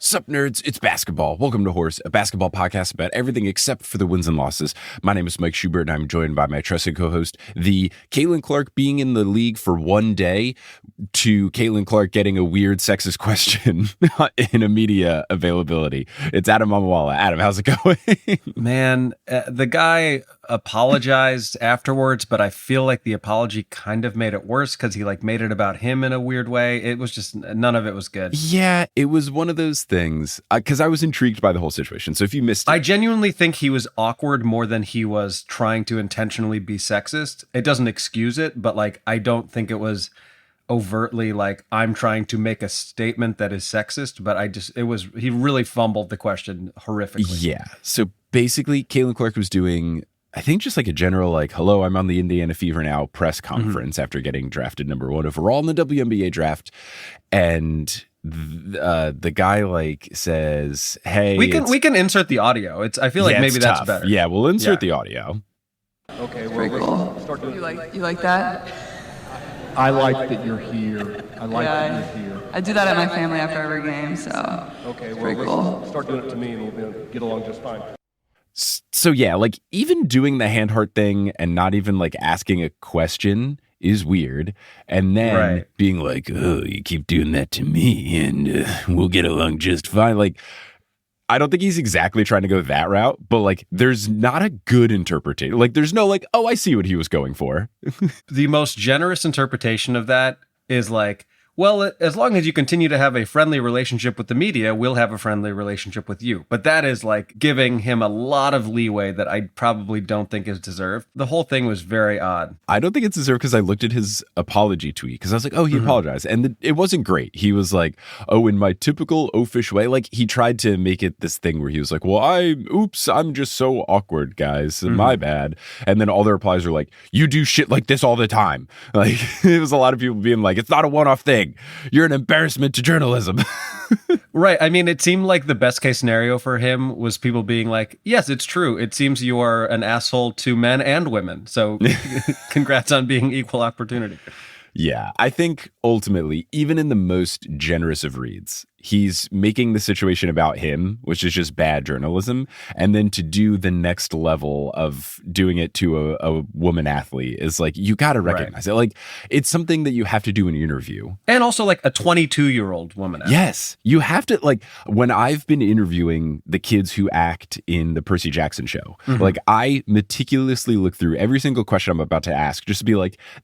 Sup, nerds? It's basketball. Welcome to Horse, a basketball podcast about everything except for the wins and losses. My name is Mike Schubert, and I'm joined by my trusted co-host, the Caitlin Clark being in the league for one day to Caitlin Clark getting a weird sexist question in a media availability. It's Adam Mamawala. Adam, how's it going? Man, the guy apologized afterwards, but I feel like the apology kind of made it worse because he made it about him in a weird way. It was just, none of it was good. Yeah, it was one of those things because I was intrigued by the whole situation. So if you missed it, I genuinely think he was awkward more than he was trying to intentionally be sexist. It doesn't excuse it, but I don't think it was overtly I'm trying to make a statement that is sexist, but he really fumbled the question horrifically. Yeah. So basically, Caitlin Clark was doing, I think, just a general hello, I'm on the Indiana Fever now press conference after getting drafted number 1 overall in the WNBA draft. And the guy says, hey, we can insert the audio. I feel like maybe that's tough. better. Yeah, we'll insert the audio. Okay, Very cool. Start doing You like that? I like that you're here. I like that you're here. I do that at my family after every game, so Okay, it's well, very cool. start doing it to me and we'll get along just fine. So yeah, even doing the hand heart thing and not even asking a question is weird. And then being oh, you keep doing that to me and we'll get along just fine. I don't think he's exactly trying to go that route, but there's not a good interpretation. There's no oh, I see what he was going for. The most generous interpretation of that is well, as long as you continue to have a friendly relationship with the media, we'll have a friendly relationship with you. But that is giving him a lot of leeway that I probably don't think is deserved. The whole thing was very odd. I don't think it's deserved because I looked at his apology tweet because I was oh, he apologized. And it wasn't great. He was oh, in my typical oafish way. He tried to make it this thing where he was well, I'm just so awkward, guys. My bad. And then all the replies are you do shit like this all the time. It was a lot of people being it's not a one-off thing. You're an embarrassment to journalism. Right. I mean, it seemed like the best case scenario for him was people being yes, it's true. It seems you are an asshole to men and women. So congrats on being equal opportunity. Yeah, I think ultimately, even in the most generous of reads, he's making the situation about him, which is just bad journalism. And then to do the next level of doing it to a woman athlete is you got to recognize it. It's something that you have to do in an interview. And also a 22-year-old woman athlete. Yes, you have to. When I've been interviewing the kids who act in the Percy Jackson show, I meticulously look through every single question I'm about to ask just to be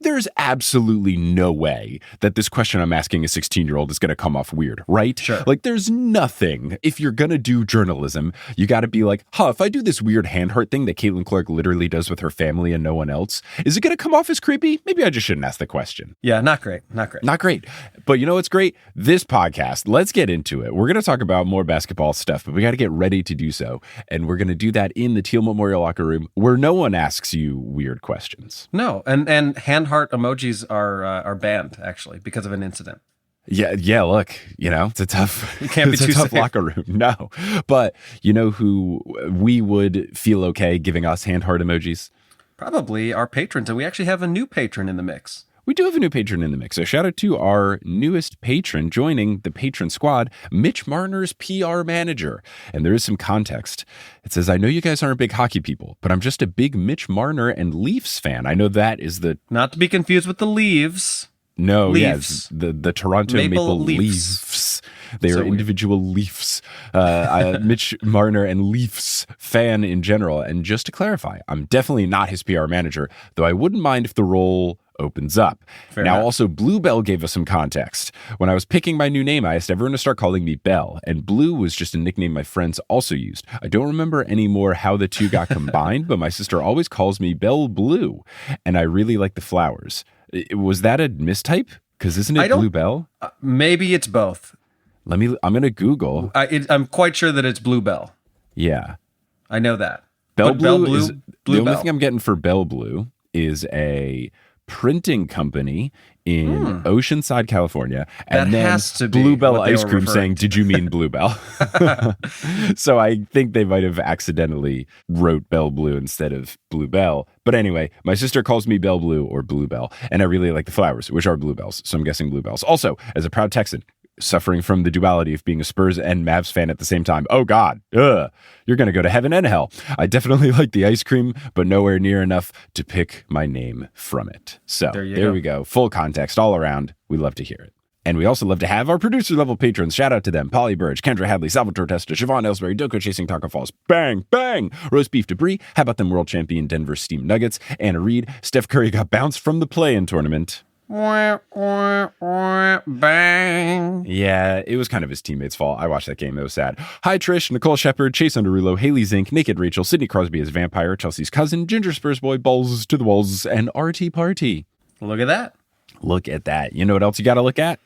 there's absolutely no way that this question I'm asking a 16-year-old is going to come off weird, right? Sure. There's nothing. If you're going to do journalism, you got to be if I do this weird hand heart thing that Caitlin Clark literally does with her family and no one else, is it going to come off as creepy? Maybe I just shouldn't ask the question. Yeah, not great. Not great. But you know what's great? This podcast, let's get into it. We're going to talk about more basketball stuff, but we got to get ready to do so. And we're going to do that in the Teal Memorial Locker Room where no one asks you weird questions. No, and hand heart emojis are banned, actually, because of an incident. Yeah. Look, it's a tough, you can't be it's too a tough safe. locker room. No, but you know who we would feel okay giving us hand heart emojis? Probably our patrons, and we actually have a new patron in the mix. We do have a new patron in the mix. So shout out to our newest patron joining the patron squad, Mitch Marner's PR manager. And there is some context. It says, I know you guys aren't big hockey people, but I'm just a big Mitch Marner and Leafs fan. I know that is the... Not to be confused with the Leaves. No, Leafs. yes, the Toronto Maple Leafs. They are individual Leafs. Mitch Marner and Leafs fan in general. And just to clarify, I'm definitely not his PR manager, though I wouldn't mind if the role opens up. Fair now, enough. Also, Bluebell gave us some context. When I was picking my new name, I asked everyone to start calling me Bell, and Blue was just a nickname my friends also used. I don't remember anymore how the two got combined, but my sister always calls me Bell Blue, and I really like the flowers. Was that a mistype? Because isn't it Bluebell? Maybe it's both. I'm going to Google. I'm quite sure that it's Bluebell. Yeah. I know that. Bell But Blue is Blue the only Bell. thing I'm getting for Bell Blue is a printing company in Oceanside, California, and That then has to be Bluebell what they Ice were Cream referring saying, to. "Did you mean Bluebell?" So I think they might have accidentally wrote Bell Blue instead of Bluebell. But anyway, my sister calls me Bell Blue or Bluebell, and I really like the flowers, which are bluebells. So I'm guessing bluebells. Also, as a proud Texan, suffering from the duality of being a Spurs and Mavs fan at the same time. Oh God, you're going to go to heaven and hell. I definitely like the ice cream, but nowhere near enough to pick my name from it. So there we go. Full context all around. We love to hear it. And we also love to have our producer level patrons. Shout out to them. Polly Burge, Kendra Hadley, Salvatore Testa, Siobhan Ellsbury, Doko Chasing Taco Falls, Bang, Bang, Roast Beef Debris, how about them world champion Denver Steam Nuggets, Anna Reed, Steph Curry got bounced from the play-in tournament. Bang. Yeah, it was kind of his teammates' fault. I watched that game. It was sad. Hi, Trish, Nicole Shepard, Chase Underrulo, Haley Zink, Naked Rachel, Sidney Crosby as Vampire, Chelsea's cousin, Ginger Spurs Boy, Balls to the Walls, and RT Party. Look at that. Look at that. You know what else you got to look at?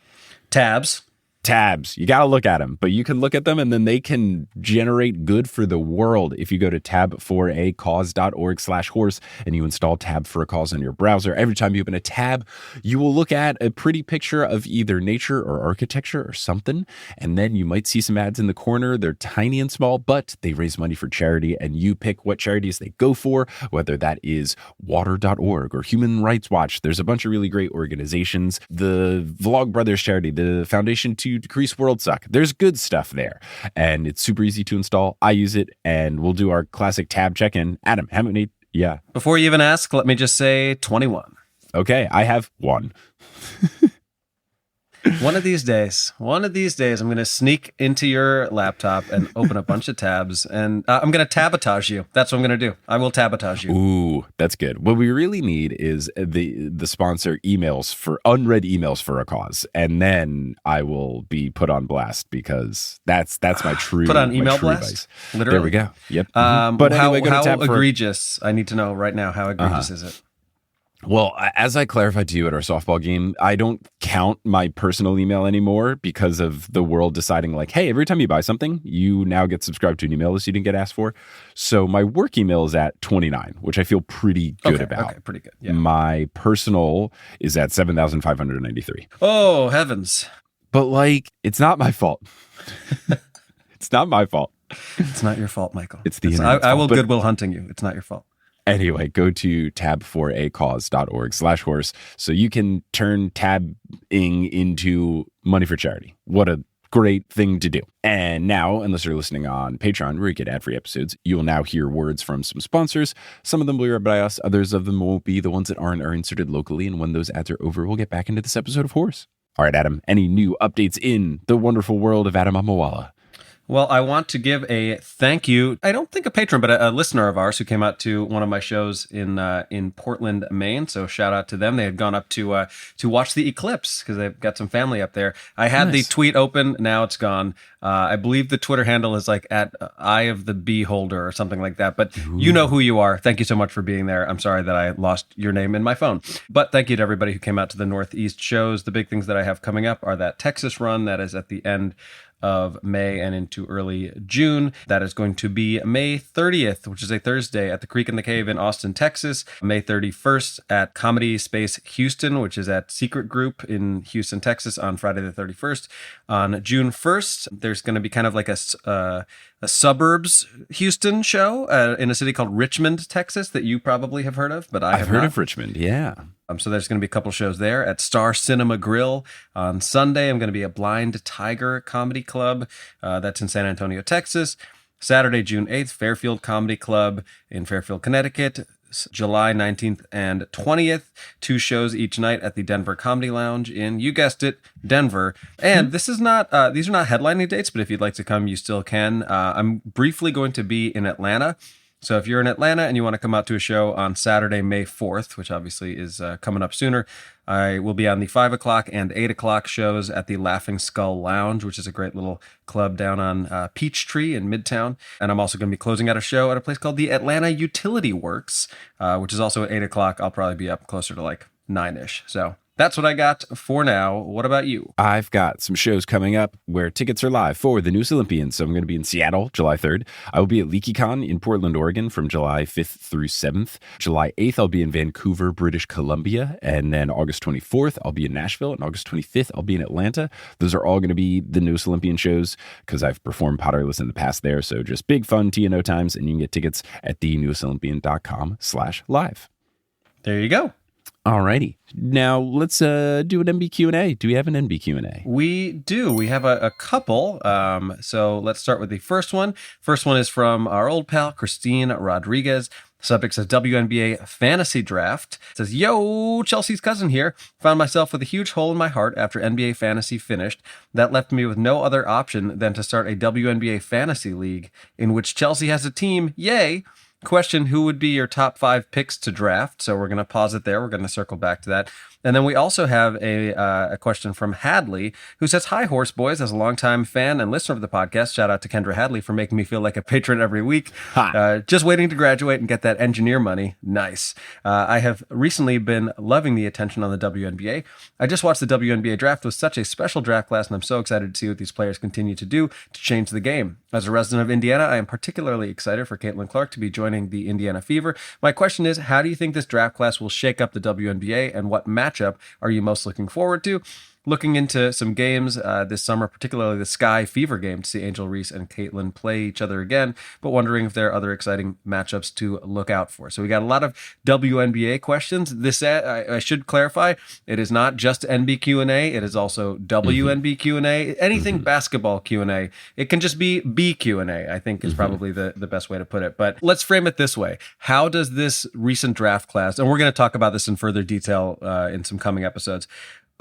Tabs. You got to look at them, but you can look at them and then they can generate good for the world. If you go to tab4acause.org/horse and you install Tab for a Cause on your browser, every time you open a tab, you will look at a pretty picture of either nature or architecture or something. And then you might see some ads in the corner. They're tiny and small, but they raise money for charity, and you pick what charities they go for, whether that is water.org or Human Rights Watch. There's a bunch of really great organizations. The Vlog Brothers charity, the Foundation to Decrease World Suck. There's good stuff there, and it's super easy to install. I use it, and we'll do our classic tab check-in. Adam, how many? Yeah. Before you even ask, let me just say 21. Okay, I have one. One of these days, I'm going to sneak into your laptop and open a bunch of tabs, and I'm going to tabotage you. That's what I'm going to do. I will tabotage you. Ooh, that's good. What we really need is the sponsor emails for unread emails for a cause, and then I will be put on blast because that's my true put on email true blast. Advice. Literally, there we go. Yep. But anyway, how egregious? I need to know right now. How egregious is it? Well, as I clarified to you at our softball game, I don't count my personal email anymore because of the world deciding like, hey, every time you buy something, you now get subscribed to an email list you didn't get asked for. So my work email is at 29, which I feel pretty good about. Okay, pretty good. Yeah. My personal is at 7,593. Oh, heavens. But like, it's not my fault. It's not my fault. It's not your fault, Michael. It's the internet's I will fault. Goodwill Hunting you. It's not your fault. Anyway, go to tab4acause.org/horse so you can turn tabbing into money for charity. What a great thing to do. And now, unless you're listening on Patreon, where you get ad-free episodes, you will now hear words from some sponsors. Some of them will be read by us. Others of them won't be. The ones that aren't are inserted locally. And when those ads are over, we'll get back into this episode of Horse. All right, Adam, any new updates in the wonderful world of Adam Amawala? Well, I want to give a thank you. I don't think a patron, but a listener of ours who came out to one of my shows in Portland, Maine. So shout out to them. They had gone up to watch the eclipse because they've got some family up there. I had the tweet open. Now it's gone. I believe the Twitter handle is like at Eye of the Beholder or something like that. But you know who you are. Thank you so much for being there. I'm sorry that I lost your name in my phone. But thank you to everybody who came out to the Northeast shows. The big things that I have coming up are that Texas run that is at the end of May and into early June. That is going to be May 30th, which is a Thursday, at the Creek in the Cave in Austin, Texas. May 31st at Comedy Space Houston, which is at Secret Group in Houston, Texas, on Friday the 31st. On June 1st, there's going to be kind of like a suburbs Houston show in a city called Richmond, Texas, that you probably have heard of, but I've heard of Richmond, yeah. So there's going to be a couple shows there at Star Cinema Grill. On Sunday, I'm going to be at Blind Tiger Comedy Club. That's in San Antonio, Texas. Saturday, June 8th, Fairfield Comedy Club in Fairfield, Connecticut. July 19th and 20th, 2 shows each night at the Denver Comedy Lounge in, you guessed it, Denver. And this is not, these are not headlining dates, but if you'd like to come, you still can. I'm briefly going to be in Atlanta. So if you're in Atlanta and you want to come out to a show on Saturday, May 4th, which obviously is coming up sooner, I will be on the 5 o'clock and 8 o'clock shows at the Laughing Skull Lounge, which is a great little club down on Peachtree in Midtown. And I'm also going to be closing out a show at a place called the Atlanta Utility Works, which is also at 8 o'clock. I'll probably be up closer to like 9-ish. So that's what I got for now. What about you? I've got some shows coming up where tickets are live for the Newest Olympians. So I'm going to be in Seattle, July 3rd. I will be at LeakyCon in Portland, Oregon from July 5th through 7th. July 8th, I'll be in Vancouver, British Columbia. And then August 24th, I'll be in Nashville. And August 25th, I'll be in Atlanta. Those are all going to be the Newest Olympian shows because I've performed Potterless in the past there. So just big fun T&O times. And you can get tickets at thenewestolympian.com/live. There you go. Alrighty. Now let's do an NB Q&A. Do we have an NB Q&A? We do. We have a couple. So let's start with the first one. First one is from our old pal, Christine Rodriguez. Subject says WNBA fantasy draft. It says, yo, Chelsea's cousin here. Found myself with a huge hole in my heart after NBA fantasy finished. That left me with no other option than to start a WNBA fantasy league in which Chelsea has a team. Yay. Question, who would be your top 5 picks to draft? So we're going to pause it there. We're going to circle back to that. And then we also have a question from Hadley, who says, hi, Horse Boys. As a longtime fan and listener of the podcast, shout out to Kendra Hadley for making me feel like a patron every week. Just waiting to graduate and get that engineer money. Nice. I have recently been loving the attention on the WNBA. I just watched the WNBA draft. It was such a special draft class, and I'm so excited to see what these players continue to do to change the game. As a resident of Indiana, I am particularly excited for Caitlin Clark to be joining the Indiana Fever. My question is, how do you think this draft class will shake up the WNBA, and what matchup are you most looking forward to? Looking into some games this summer, particularly the Sky Fever game, to see Angel Reese and Caitlin play each other again, but wondering if there are other exciting matchups to look out for. So we got a lot of WNBA questions. This I should clarify, it is not just NB Q&A, it is also WNB Q&A. Anything basketball Q&A. It can just be B Q&A, I think is probably the best way to put it. But let's frame it this way. How does this recent draft class, and we're going to talk about this in further detail in some coming episodes,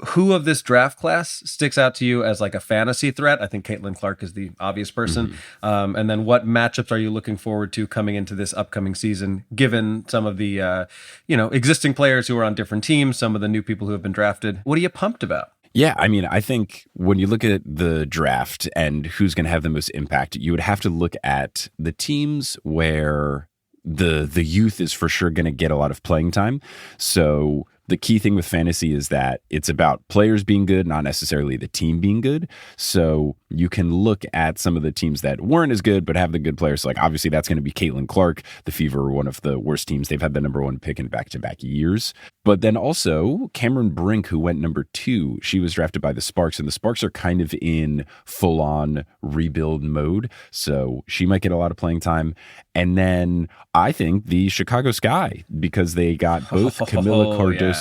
who of this draft class sticks out to you as like a fantasy threat? I think Caitlin Clark is the obvious person. And then what matchups are you looking forward to coming into this upcoming season, given some of the, existing players who are on different teams, some of the new people who have been drafted? What are you pumped about? Yeah, I mean, I think when you look at the draft and who's going to have the most impact, you would have to look at the teams where the youth is for sure going to get a lot of playing time. So the key thing with fantasy is that it's about players being good, not necessarily the team being good. So you can look at some of the teams that weren't as good, but have the good players. Like, obviously, that's going to be Caitlin Clark. The Fever are one of the worst teams. They've had the number 1 pick in back-to-back years. But then also Cameron Brink, who went number 2, she was drafted by the Sparks, and the Sparks are kind of in full-on rebuild mode. So she might get a lot of playing time. And then I think the Chicago Sky, because they got both Camila Cardoso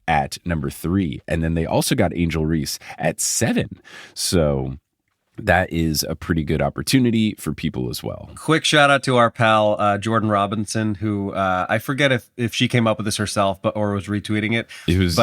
at number 3, and then they also got Angel Reese at 7. So that is a pretty good opportunity for people as well. Quick shout out to our pal Jordan Robinson, who I forget if she came up with this herself, or was retweeting it. It was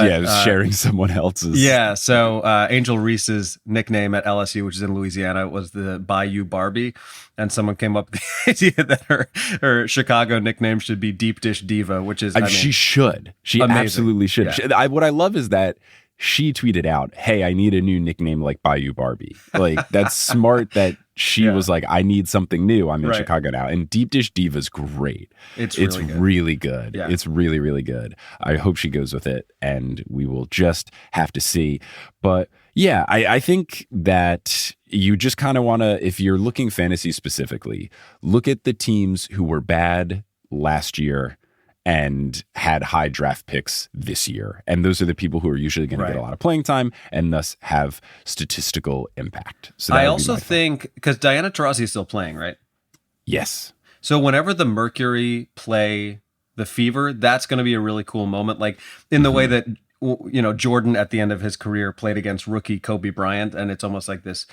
sharing someone else's. Yeah, so Angel Reese's nickname at LSU, which is in Louisiana, was the Bayou Barbie, and someone came up with the idea that her Chicago nickname should be Deep Dish Diva, which is she should. She amazing. Absolutely should. Yeah. What I love is that she tweeted out, hey, I need a new nickname like Bayou Barbie. Like, that's smart that she was like, I need something new. I'm in Chicago now. And Deep Dish Diva's great. It's really good. Yeah. It's really, really good. I hope she goes with it, and we will just have to see. But yeah, I think that you just kind of want to, if you're looking fantasy specifically, look at the teams who were bad last year and had high draft picks this year. And those are the people who are usually going to get a lot of playing time and thus have statistical impact. So I also think, because Diana Taurasi is still playing, right? Yes. So whenever the Mercury play the Fever, that's going to be a really cool moment. Like in the way that, Jordan at the end of his career played against rookie Kobe Bryant, and it's almost like this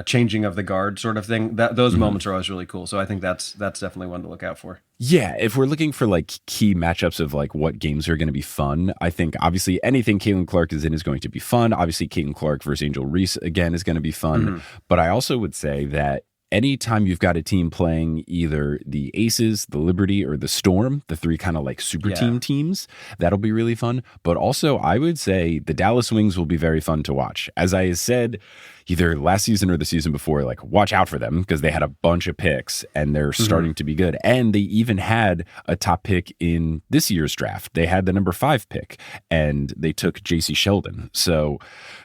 changing of the guard sort of thing. Those moments are always really cool. So I think that's definitely one to look out for. Yeah, if we're looking for like key matchups of like what games are going to be fun, I think obviously anything Caitlin Clark is in is going to be fun. Obviously, Caitlin Clark versus Angel Reese again is going to be fun. But I also would say that anytime you've got a team playing either the Aces, the Liberty, or the Storm, the 3 kind of like super team teams, that'll be really fun. But also, I would say the Dallas Wings will be very fun to watch. As I said, either last season or the season before, like, watch out for them because they had a bunch of picks and they're starting to be good. And they even had a top pick in this year's draft. They had the number 5 pick and they took JC Sheldon. So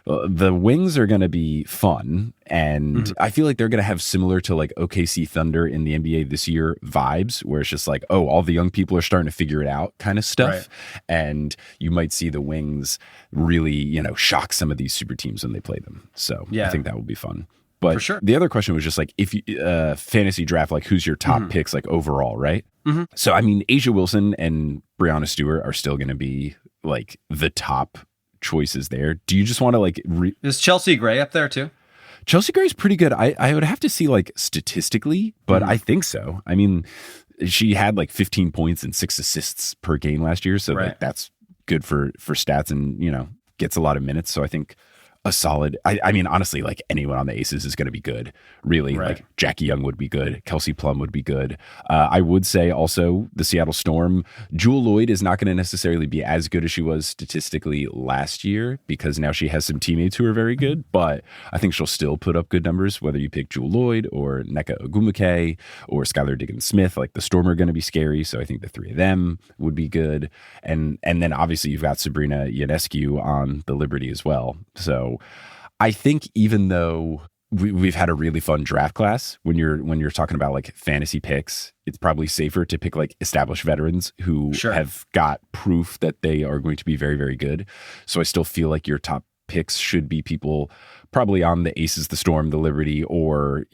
the Wings are going to be fun. And I feel like they're going to have similar to like OKC Thunder in the NBA this year vibes, where it's just like, oh, all the young people are starting to figure it out kind of stuff. Right. And you might see the Wings really, shock some of these super teams when they play them. So I think that will be fun. But for sure. The other question was just like, if you fantasy draft, like who's your top picks like overall, right? So, I mean, Asia Wilson and Breanna Stewart are still going to be like the top choices there. Do you just want to like is Chelsea Gray up there too? Chelsea Gray's pretty good. I would have to see like statistically, but I think so. I mean, she had like 15 points and 6 assists per game last year, so like that's good for stats, and gets a lot of minutes. So I think a solid. I mean, honestly, like anyone on the Aces is going to be good. Really, like Jackie Young would be good. Kelsey Plum would be good. I would say also the Seattle Storm. Jewel Lloyd is not going to necessarily be as good as she was statistically last year because now she has some teammates who are very good. But I think she'll still put up good numbers whether you pick Jewel Lloyd or Nneka Ogwumike or Skylar Diggins-Smith. Like the Storm are going to be scary, so I think the 3 of them would be good. And then obviously you've got Sabrina Ionescu on the Liberty as well. So I think even though we've had a really fun draft class, when you're talking about like fantasy picks, it's probably safer to pick like established veterans who have got proof that they are going to be very, very good. So I still feel like your top picks should be people probably on the Aces, the Storm, the Liberty, or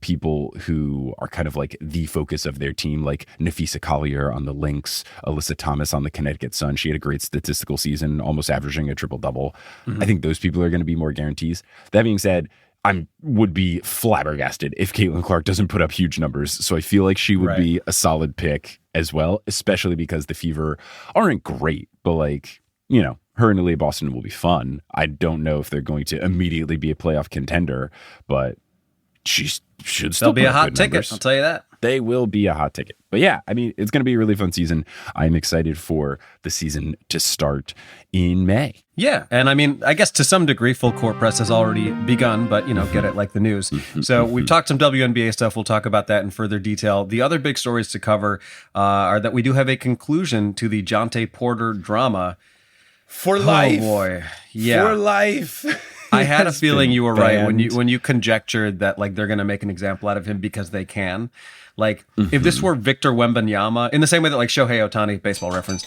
people who are kind of like the focus of their team, like Nafisa Collier on the Lynx, Alyssa Thomas on the Connecticut Sun. She had a great statistical season, almost averaging a triple-double. I think those people are going to be more guarantees. That being said, I would be flabbergasted if Caitlin Clark doesn't put up huge numbers. So I feel like she would be a solid pick as well, especially because the Fever aren't great, but like, her and Aaliyah Boston will be fun. I don't know if they're going to immediately be a playoff contender, but she should still be a hot ticket. Numbers. I'll tell you that. They will be a hot ticket. But yeah, I mean, it's going to be a really fun season. I'm excited for the season to start in May. Yeah. And I mean, I guess to some degree, full court press has already begun, but, get it like the news. So we've talked some WNBA stuff. We'll talk about that in further detail. The other big stories to cover are that we do have a conclusion to the Jontay Porter drama. For life. Oh boy. Yeah. For life. I had a feeling you were right when you conjectured that like they're going to make an example out of him because they can. Like if this were Victor Wembanyama, in the same way that like Shohei Ohtani, baseball reference.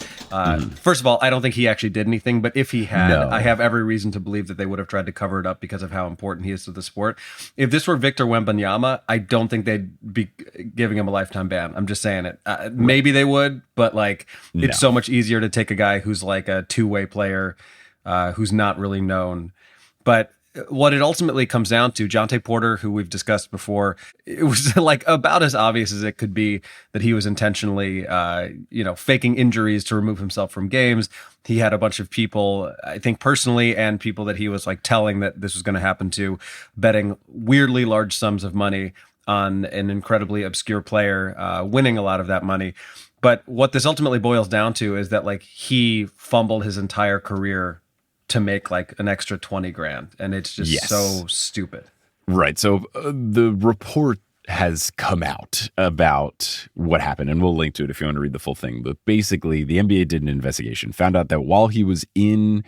First of all, I don't think he actually did anything, but if he had, I have every reason to believe that they would have tried to cover it up because of how important he is to the sport. If this were Victor Wembanyama, I don't think they'd be giving him a lifetime ban. I'm just saying it. Maybe they would, but like it's so much easier to take a guy who's like a two-way player, who's not really known. But what it ultimately comes down to, Jontay Porter, who we've discussed before, it was like about as obvious as it could be that he was intentionally, faking injuries to remove himself from games. He had a bunch of people, I think personally, and people that he was like telling that this was going to happen to, betting weirdly large sums of money on an incredibly obscure player, winning a lot of that money. But what this ultimately boils down to is that like he fumbled his entire career to make like an extra 20 grand. And it's just so stupid. Right. So the report has come out about what happened, and we'll link to it if you want to read the full thing. But basically, the NBA did an investigation, found out that while he was in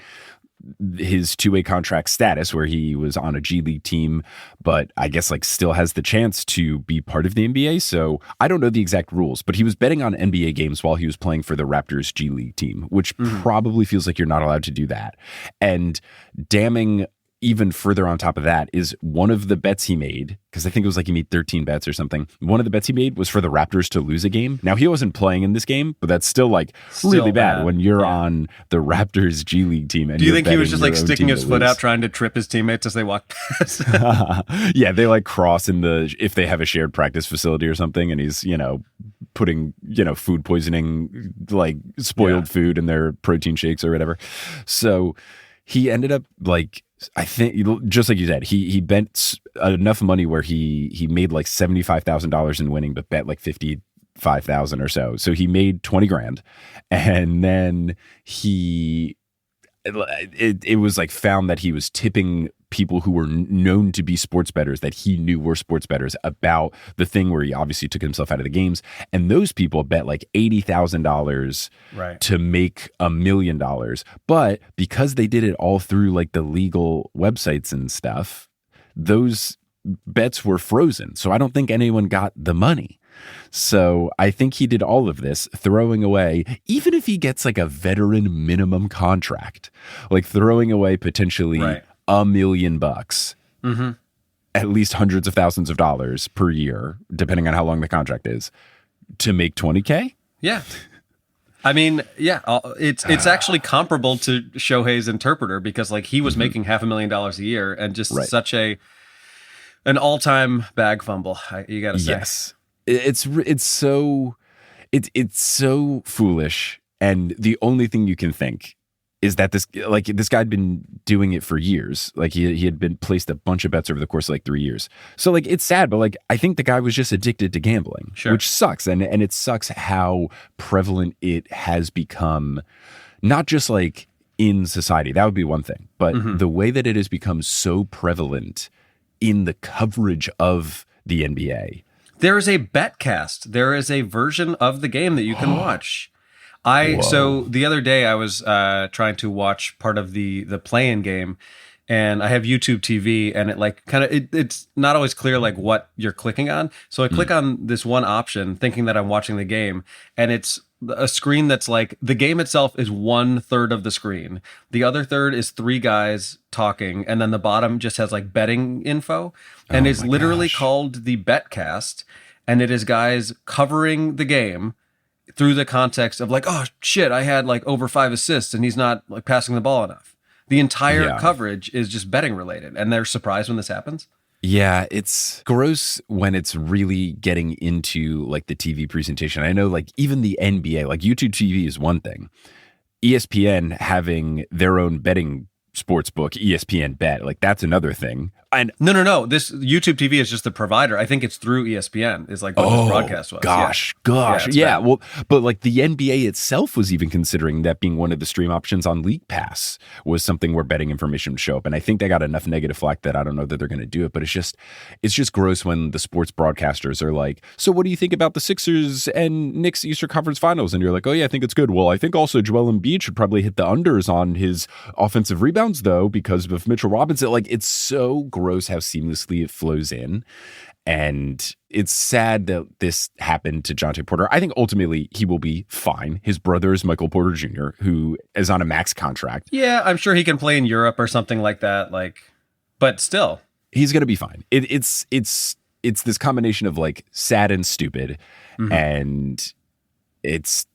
his two-way contract status where he was on a G League team, but I guess like still has the chance to be part of the NBA. So I don't know the exact rules, but he was betting on NBA games while he was playing for the Raptors G League team, which probably feels like you're not allowed to do that. And damning even further on top of that is one of the bets he made, because I think it was like he made 13 bets or something. One of the bets he made was for the Raptors to lose a game. Now, he wasn't playing in this game, but that's still like really bad when you're on the Raptors G League team. And do you think he was just like sticking his foot out trying to trip his teammates as they walk past? Yeah, they like cross in if they have a shared practice facility or something, and he's, putting, food poisoning, like spoiled food in their protein shakes or whatever. So he ended up like, I think, just like you said, he bet enough money where he made like $75,000 in winning, but bet like 55,000 or so. So he made 20 grand, and then it was like found that he was tipping people who were known to be sports bettors that he knew were sports bettors about the thing where he obviously took himself out of the games. And those people bet like $80,000 to make $1 million. But because they did it all through like the legal websites and stuff, those bets were frozen. So I don't think anyone got the money. So I think he did all of this throwing away, even if he gets like a veteran minimum contract, like throwing away potentially $1 million, at least hundreds of thousands of dollars per year, depending on how long the contract is, to make 20K. Yeah. I mean, yeah, it's actually comparable to Shohei's Interpreter because like he was making $500,000 a year and just such an all-time bag fumble. You got to say, yes, it's so foolish, and the only thing you can think is that this guy had been doing it for years. Like he had been placed a bunch of bets over the course of like 3 years. So like it's sad, but like I think the guy was just addicted to gambling, which sucks. And it sucks how prevalent it has become, not just like in society. That would be one thing, but the way that it has become so prevalent in the coverage of the NBA. There is a Betcast. There is a version of the game that you can watch. So the other day I was trying to watch part of the play-in game, and I have YouTube TV, and it like kind of it's not always clear like what you're clicking on. So I click on this one option, thinking that I'm watching the game, and it's a screen that's like the game itself is 1/3 of the screen. The other third is 3 guys talking, and then the bottom just has like betting info, and it's literally called the Betcast, and it is guys covering the game through the context of like, oh shit, I had like over 5 assists and he's not like passing the ball enough. The entire coverage is just betting related, and they're surprised when this happens. Yeah, it's gross when it's really getting into like the TV presentation. I know like even the NBA, like YouTube TV is one thing. ESPN having their own betting sports book, ESPN Bet, like that's another thing. And no. This YouTube TV is just the provider. I think it's through ESPN. Is like what this broadcast was. Gosh. Yeah. Well, but like the NBA itself was even considering that being one of the stream options on League Pass was something where betting information would show up. And I think they got enough negative flack that I don't know that they're going to do it. But it's just gross when the sports broadcasters are like, so what do you think about the Sixers and Knicks Eastern Conference Finals? And you're like, oh yeah, I think it's good. Well, I think also Joel Embiid should probably hit the unders on his offensive rebounds though because of Mitchell Robinson. Like it's so gross how seamlessly it flows in, and it's sad that this happened to Jontay Porter. I think ultimately he will be fine. His brother is Michael Porter Jr., who is on a max contract. Yeah, I'm sure he can play in Europe or something like that. Like, but still, he's gonna be fine. It's this combination of like sad and stupid, and it's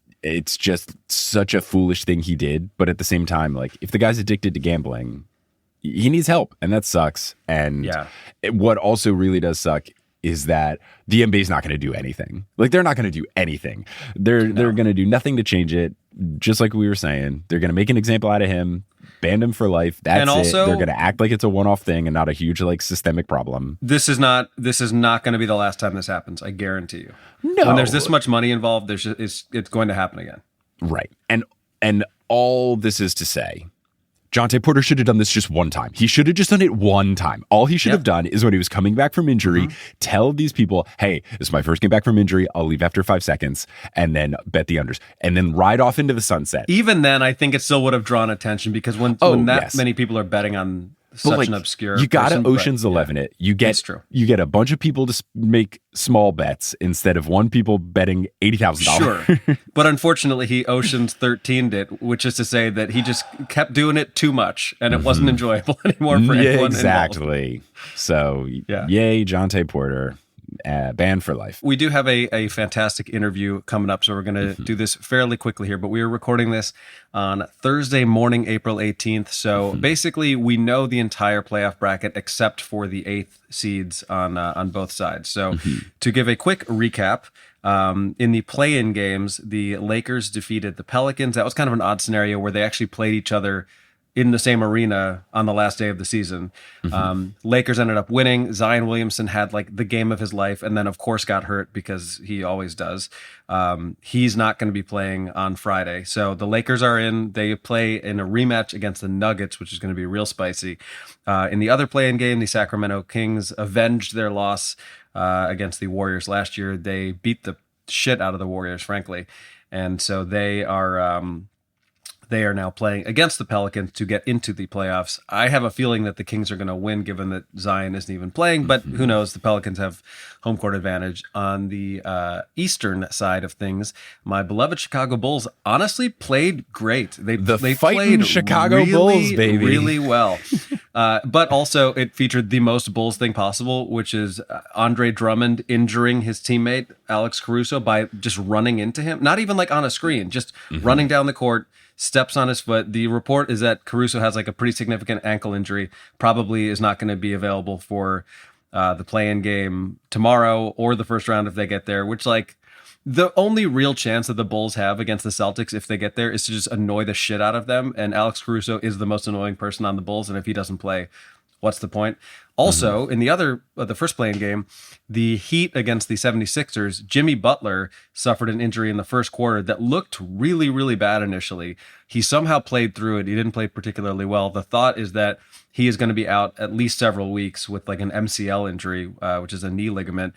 just such a foolish thing he did. But at the same time, like if the guy's addicted to gambling, he needs help, and that sucks. And what also really does suck is that the NBA is not going to do anything. Like they're not going to do anything. They're going to do nothing to change it. Just like we were saying, they're going to make an example out of him, ban him for life. That's and also, it. They're going to act like it's a one-off thing and not a huge like systemic problem. This is not going to be the last time this happens. I guarantee you. No, when there's this much money involved, it's going to happen again. Right, and all this is to say, Jontay Porter should have done this just one time. He should have just done it one time. All he should have done is when he was coming back from injury, tell these people, hey, this is my first game back from injury. I'll leave after 5 seconds, and then bet the unders, and then ride off into the sunset. Even then, I think it still would have drawn attention because when many people are betting on such an obscure you got to Ocean's 11 it. You get a bunch of people to make small bets instead of one people betting $80,000. Sure. But unfortunately, he Ocean's 13'd it, which is to say that he just kept doing it too much and it wasn't enjoyable anymore for anyone exactly. involved. So, yay, Jontay Porter. Banned for life. We do have a fantastic interview coming up, so we're going to do this fairly quickly here, but we are recording this on Thursday morning, April 18th. So basically, we know the entire playoff bracket except for the 8th seeds on both sides. So to give a quick recap, in the play-in games, the Lakers defeated the Pelicans. That was kind of an odd scenario where they actually played each other in the same arena on the last day of the season. Lakers ended up winning. Zion Williamson had like the game of his life, and then of course got hurt because he always does. He's not going to be playing on Friday. So the Lakers are in. They play in a rematch against the Nuggets, which is going to be real spicy. In the other play-in game, the Sacramento Kings avenged their loss against the Warriors last year. They beat the shit out of the Warriors, frankly. And so they are... They are now playing against the Pelicans to get into the playoffs. I have a feeling that the Kings are going to win, given that Zion isn't even playing, but who knows? The Pelicans have home court advantage. On the Eastern side of things, my beloved Chicago Bulls honestly played great. They played Chicago Bulls, baby, really well. But also it featured the most Bulls thing possible, which is Andre Drummond injuring his teammate Alex Caruso by just running into him. Not even like on a screen, just running down the court, steps on his foot. The report is that Caruso has like a pretty significant ankle injury, probably is not going to be available for the play-in game tomorrow or the first round if they get there, which like the only real chance that the Bulls have against the Celtics if they get there is to just annoy the shit out of them. And Alex Caruso is the most annoying person on the Bulls. And if he doesn't play, what's the point? Also, in the first play-in game, the Heat against the 76ers, Jimmy Butler suffered an injury in the first quarter that looked really, really bad initially. He somehow played through it. He didn't play particularly well. The thought is that he is going to be out at least several weeks with like an MCL injury, which is a knee ligament.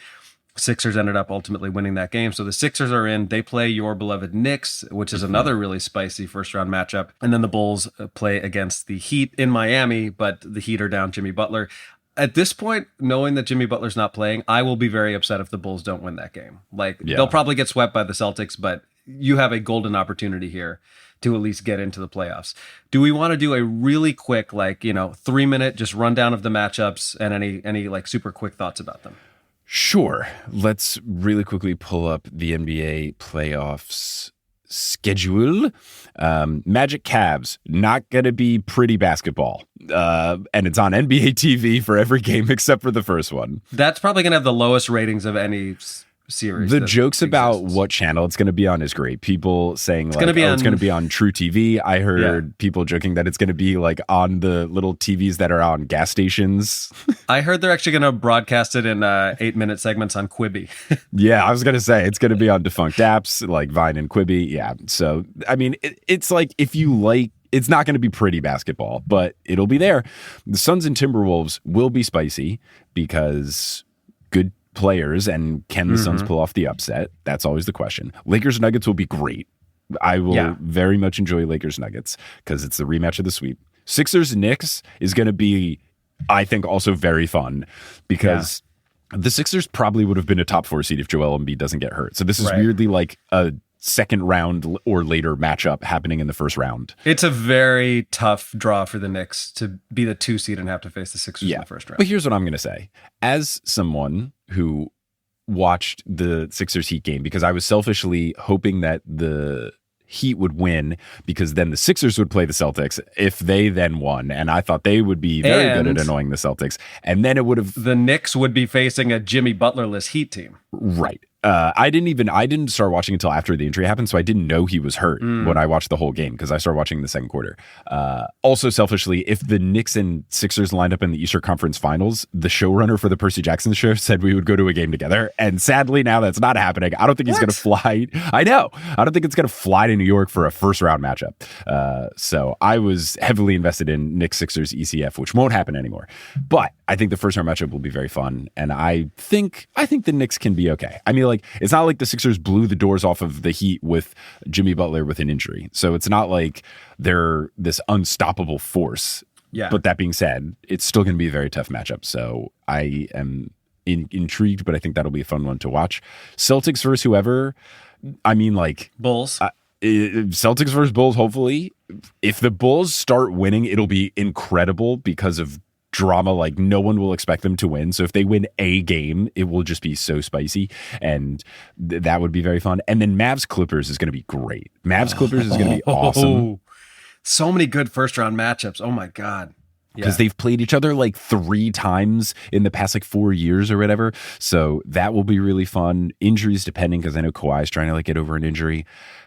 Sixers ended up ultimately winning that game. So the Sixers are in. They play your beloved Knicks, which is another really spicy first-round matchup. And then the Bulls play against the Heat in Miami, but the Heat are down Jimmy Butler. At this point, knowing that Jimmy Butler's not playing, I will be very upset if the Bulls don't win that game. They'll probably get swept by the Celtics, but you have a golden opportunity here to at least get into the playoffs. Do we want to do a really quick, 3-minute just rundown of the matchups and any like super quick thoughts about them? Sure. Let's really quickly pull up the NBA playoffs schedule. Magic Cavs, not going to be pretty basketball. And it's on NBA TV for every game except for the first one. That's probably going to have the lowest ratings of any series. The jokes about what channel it's going to be on is great. People saying it's going to be on True TV. I heard people joking that it's going to be like on the little TVs that are on gas stations. I heard they're actually going to broadcast it in 8-minute segments on Quibi. Yeah, I was going to say it's going to be on defunct apps like Vine and Quibi. Yeah. So, I mean, it's like if you like, it's not going to be pretty basketball, but it'll be there. The Suns and Timberwolves will be spicy because good players, and can the Suns pull off the upset? That's always the question. Lakers Nuggets will be great. I will very much enjoy Lakers Nuggets because it's the rematch of the sweep. Sixers Knicks is going to be, I think, also very fun because the Sixers probably would have been a top 4 seed if Joel Embiid doesn't get hurt. So this is weirdly like a second round or later matchup happening in the first round. It's a very tough draw for the Knicks to be the 2 seed and have to face the Sixers in the first round. But here's what I'm going to say. As someone who watched the Sixers Heat game, because I was selfishly hoping that the Heat would win because then the Sixers would play the Celtics if they then won. And I thought they would be very good at annoying the Celtics. And then it would have... The Knicks would be facing a Jimmy Butler-less Heat team. Right. I didn't start watching until after the injury happened, so I didn't know he was hurt when I watched the whole game because I started watching the second quarter. Also, selfishly, if the Knicks and Sixers lined up in the Eastern Conference Finals, the showrunner for the Percy Jackson show said we would go to a game together, and sadly now that's not happening. I don't think he's going to fly. I know. I don't think it's going to fly to New York for a first round matchup. So I was heavily invested in Knicks Sixers ECF, which won't happen anymore. But I think the first round matchup will be very fun, and I think the Knicks can be okay. I mean, like, it's not like the Sixers blew the doors off of the Heat with Jimmy Butler with an injury. So it's not like they're this unstoppable force. Yeah. But that being said, it's still going to be a very tough matchup. So I am intrigued, but I think that'll be a fun one to watch. Celtics versus whoever. I mean, like... Bulls. Celtics versus Bulls, hopefully. If the Bulls start winning, it'll be incredible because of drama. Like, no one will expect them to win, so if they win a game, it will just be so spicy, and that would be very fun. And then Mavs Clippers is going to be great. Mavs Clippers is going to be awesome. So many good first round matchups. Oh my god, because they've played each other like 3 times in the past like 4 years or whatever, so that will be really fun. Injuries depending, because I know Kawhi's trying to like get over an injury.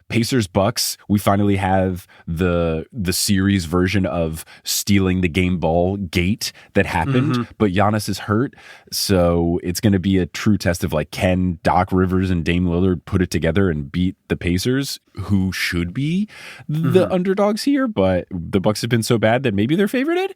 Pacers Bucks, we finally have the series version of stealing the game ball gate that happened, but Giannis is hurt, so it's going to be a true test of like, can Doc Rivers and Dame Lillard put it together and beat the Pacers, who should be the underdogs here, but the Bucks have been so bad that maybe they're favorited.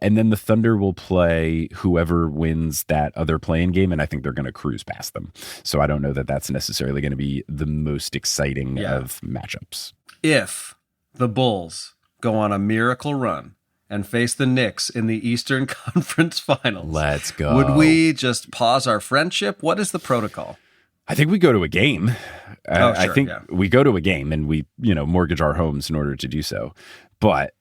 And then the Thunder will play whoever wins that other play-in game, and I think they're going to cruise past them. So I don't know that that's necessarily going to be the most exciting of matchups. If the Bulls go on a miracle run and face the Knicks in the Eastern Conference Finals, Let's go. would we just pause our friendship? What is the protocol? I think we go to a game. I Sure, think yeah. we go to a game and we, mortgage our homes in order to do so. But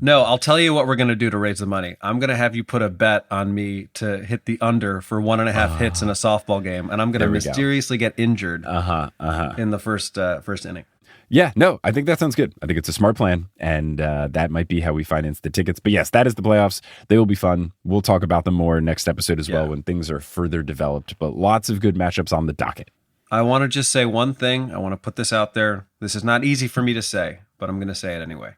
No, I'll tell you what we're going to do to raise the money. I'm going to have you put a bet on me to hit the under for 1.5 hits in a softball game, and I'm going to mysteriously get injured in the first inning. yeah, no, I think that sounds good. I think it's a smart plan, and that might be how we finance the tickets. But yes, that is the playoffs. They will be fun. We'll talk about them more next episode as well when things are further developed. But lots of good matchups on the docket. I want to just say one thing. I want to put this out there. This is not easy for me to say, but I'm going to say it anyway.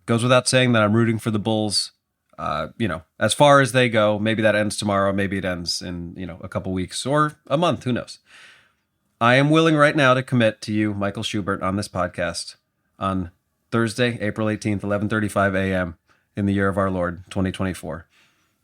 Goes without saying that I'm rooting for the Bulls. As far as they go, maybe that ends tomorrow. Maybe it ends in, a couple weeks or a month. Who knows? I am willing right now to commit to you, Michael Schubert, on this podcast on Thursday, April 18th, 11:35 a.m. in the year of our Lord, 2024,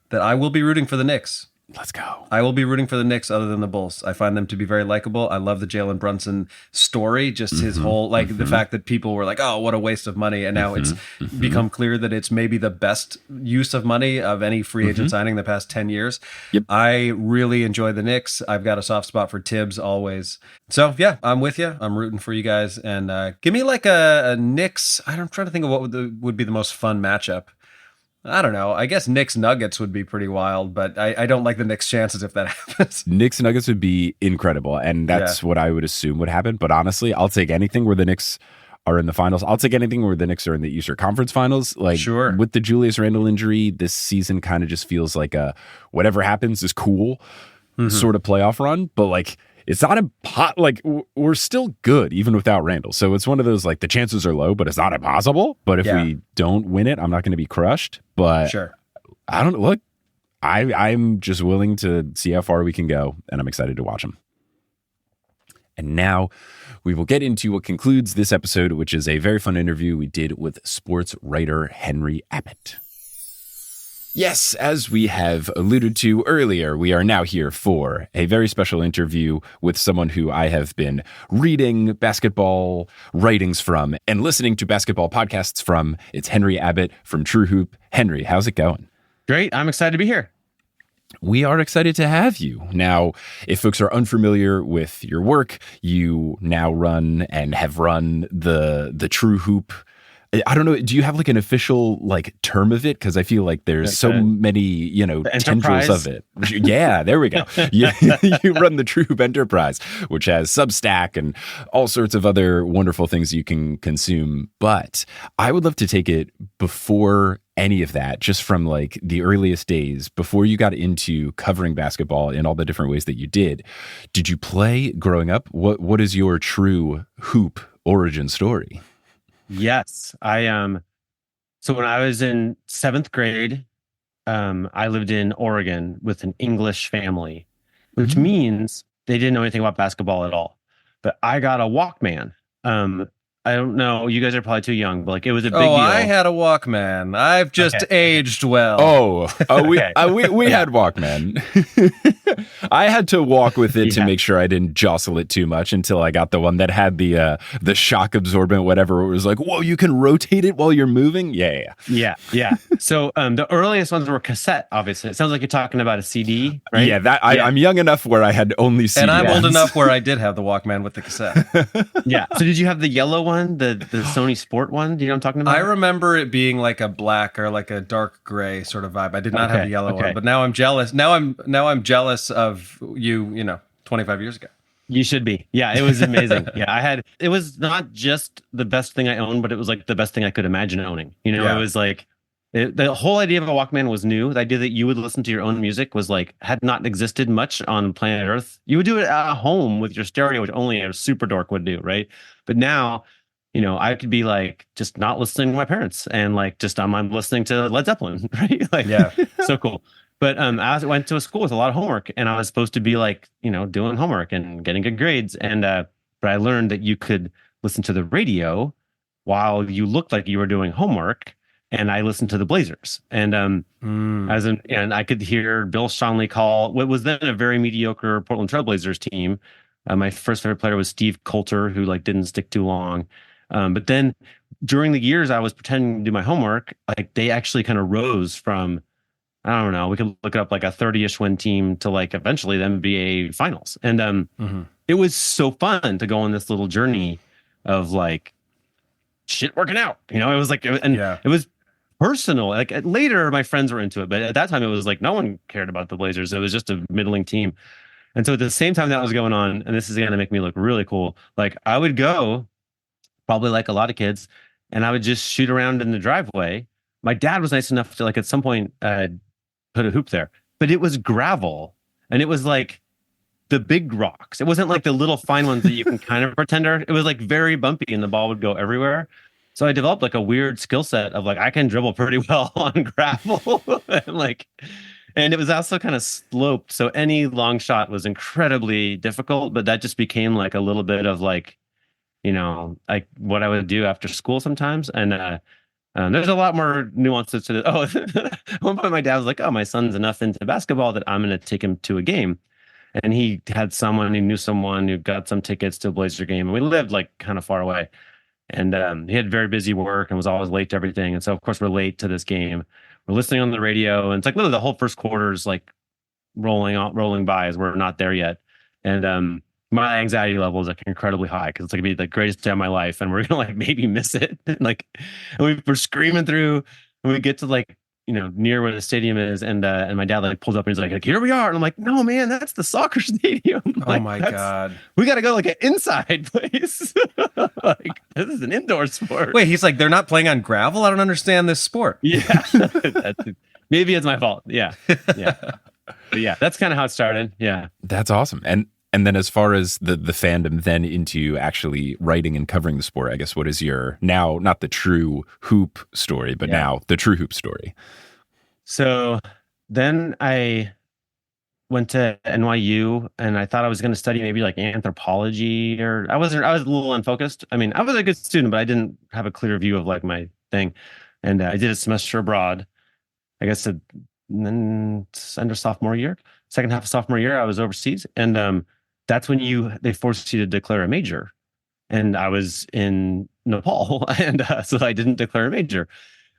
that I will be rooting for the Knicks. Let's go. I will be rooting for the Knicks other than the Bulls. I find them to be very likable. I love the Jalen Brunson story, just his whole, the fact that people were like, oh, what a waste of money. And now it's become clear that it's maybe the best use of money of any free agent signing the past 10 years. Yep. I really enjoy the Knicks. I've got a soft spot for Tibbs always. So yeah, I'm with you. I'm rooting for you guys. And give me like a Knicks. I'm trying to think of what would be the most fun matchup. I don't know. I guess Knicks Nuggets would be pretty wild, but I don't like the Knicks' chances if that happens. Knicks Nuggets would be incredible, and that's what I would assume would happen. But honestly, I'll take anything where the Knicks are in the finals. I'll take anything where the Knicks are in the Eastern Conference Finals. With the Julius Randle injury, this season kind of just feels like a whatever happens is cool sort of playoff run. But it's not we're still good even without Randall. So it's one of those the chances are low, but it's not impossible. But if we don't win it, I'm not going to be crushed. But I don't look. I'm just willing to see how far we can go, and I'm excited to watch them. And now we will get into what concludes this episode, which is a very fun interview we did with sports writer Henry Abbott. Yes, as we have alluded to earlier, we are now here for a very special interview with someone who I have been reading basketball writings from and listening to basketball podcasts from. It's Henry Abbott from True Hoop. Henry, how's it going? Great. I'm excited to be here. We are excited to have you. Now, if folks are unfamiliar with your work, you now run and have run the True Hoop. I don't know. Do you have an official term of it? Because I feel like there's so many, tendrils of it. Yeah, there we go. You run the True Hoop Enterprise, which has Substack and all sorts of other wonderful things you can consume. But I would love to take it before any of that, just from the earliest days, before you got into covering basketball in all the different ways that you did. Did you play growing up? What is your True Hoop origin story? Yes, I So when I was in 7th grade, I lived in Oregon with an English family, which means they didn't know anything about basketball at all. But I got a Walkman. I don't know. You guys are probably too young, but it was a big deal. I had a Walkman. I've just aged well. We had Walkman. I had to walk with it to make sure I didn't jostle it too much until I got the one that had the shock absorbent, whatever. It was whoa, you can rotate it while you're moving. Yeah. So the earliest ones were cassette. Obviously, it sounds like you're talking about a CD, right? Yeah, I'm young enough where I had only CDs. And I'm old enough where I did have the Walkman with the cassette. Yeah. So did you have the yellow one, the Sony Sport one? Do you know what I'm talking about? I remember it being a black or a dark gray sort of vibe. I did not have the yellow one, but now I'm jealous. Now I'm jealous of you, 25 years ago. You should be. Yeah, it was amazing. It was not just the best thing I owned, but it was the best thing I could imagine owning. It was the whole idea of a Walkman was new. The idea that you would listen to your own music was had not existed much on planet Earth. You would do it at home with your stereo, which only a super dork would do, right? But now, I could be just not listening to my parents and I'm listening to Led Zeppelin, right? So cool. But I went to a school with a lot of homework, and I was supposed to be doing homework and getting good grades. And but I learned that you could listen to the radio while you looked like you were doing homework. And I listened to the Blazers, and and I could hear Bill Schonely call what was then a very mediocre Portland Trail Blazers team. My first favorite player was Steve Coulter, who didn't stick too long. But then during the years I was pretending to do my homework, like they actually kind of rose from, I don't know, we could look it up, like a 30-ish win team to like eventually the NBA finals. And it was so fun to go on this little journey of like shit working out. You know, it was like, and it was personal. Like later my friends were into it, but at that time it was like no one cared about the Blazers. It was just a middling team. And so at the same time that was going on, and this is going to make me look really cool, like I would go, probably like a lot of kids, and I would just shoot around in the driveway. My dad was nice enough to like at some point put a hoop there, but it was gravel, and it was like the big rocks. It wasn't like the little fine ones that you can kind of pretend are. It was like very bumpy, and the ball would go everywhere. So I developed like a weird skill set of like I can dribble pretty well on gravel, and it was also kind of sloped. So any long shot was incredibly difficult, but that just became like a little bit of like, you know, like what I would do after school sometimes. And there's a lot more nuances to this. Oh, at one point my dad was like, oh, my son's enough into basketball that I'm going to take him to a game. And he knew someone who got some tickets to a Blazer game. And we lived like kind of far away. And he had very busy work and was always late to everything. And so, of course, we're late to this game. We're listening on the radio. And it's like literally the whole first quarter is like rolling by as we're not there yet. And my anxiety level is like incredibly high because it's like gonna be the greatest day of my life. And we're going to like maybe miss it. And we're screaming through and we get to like, you know, near where the stadium is. And my dad like pulls up and he's like, here we are. And I'm like, no, man, that's the soccer stadium. Oh my God. We got to go like an inside place. Like this is an indoor sport. Wait, he's like, they're not playing on gravel? I don't understand this sport. Yeah. Maybe it's my fault. Yeah. Yeah. But yeah, that's kind of how it started. Yeah. That's awesome. And then as far as the fandom then into actually writing and covering the sport, I guess what is your now, not the true hoop story, but now the true hoop story? So then I went to NYU and I thought I was going to study maybe like anthropology, or I was a little unfocused. I mean, I was a good student, but I didn't have a clear view of like my thing. And I did a semester abroad, I guess, and then end of sophomore year, second half of sophomore year, I was overseas. And that's when they forced you to declare a major. And I was in Nepal, and so I didn't declare a major.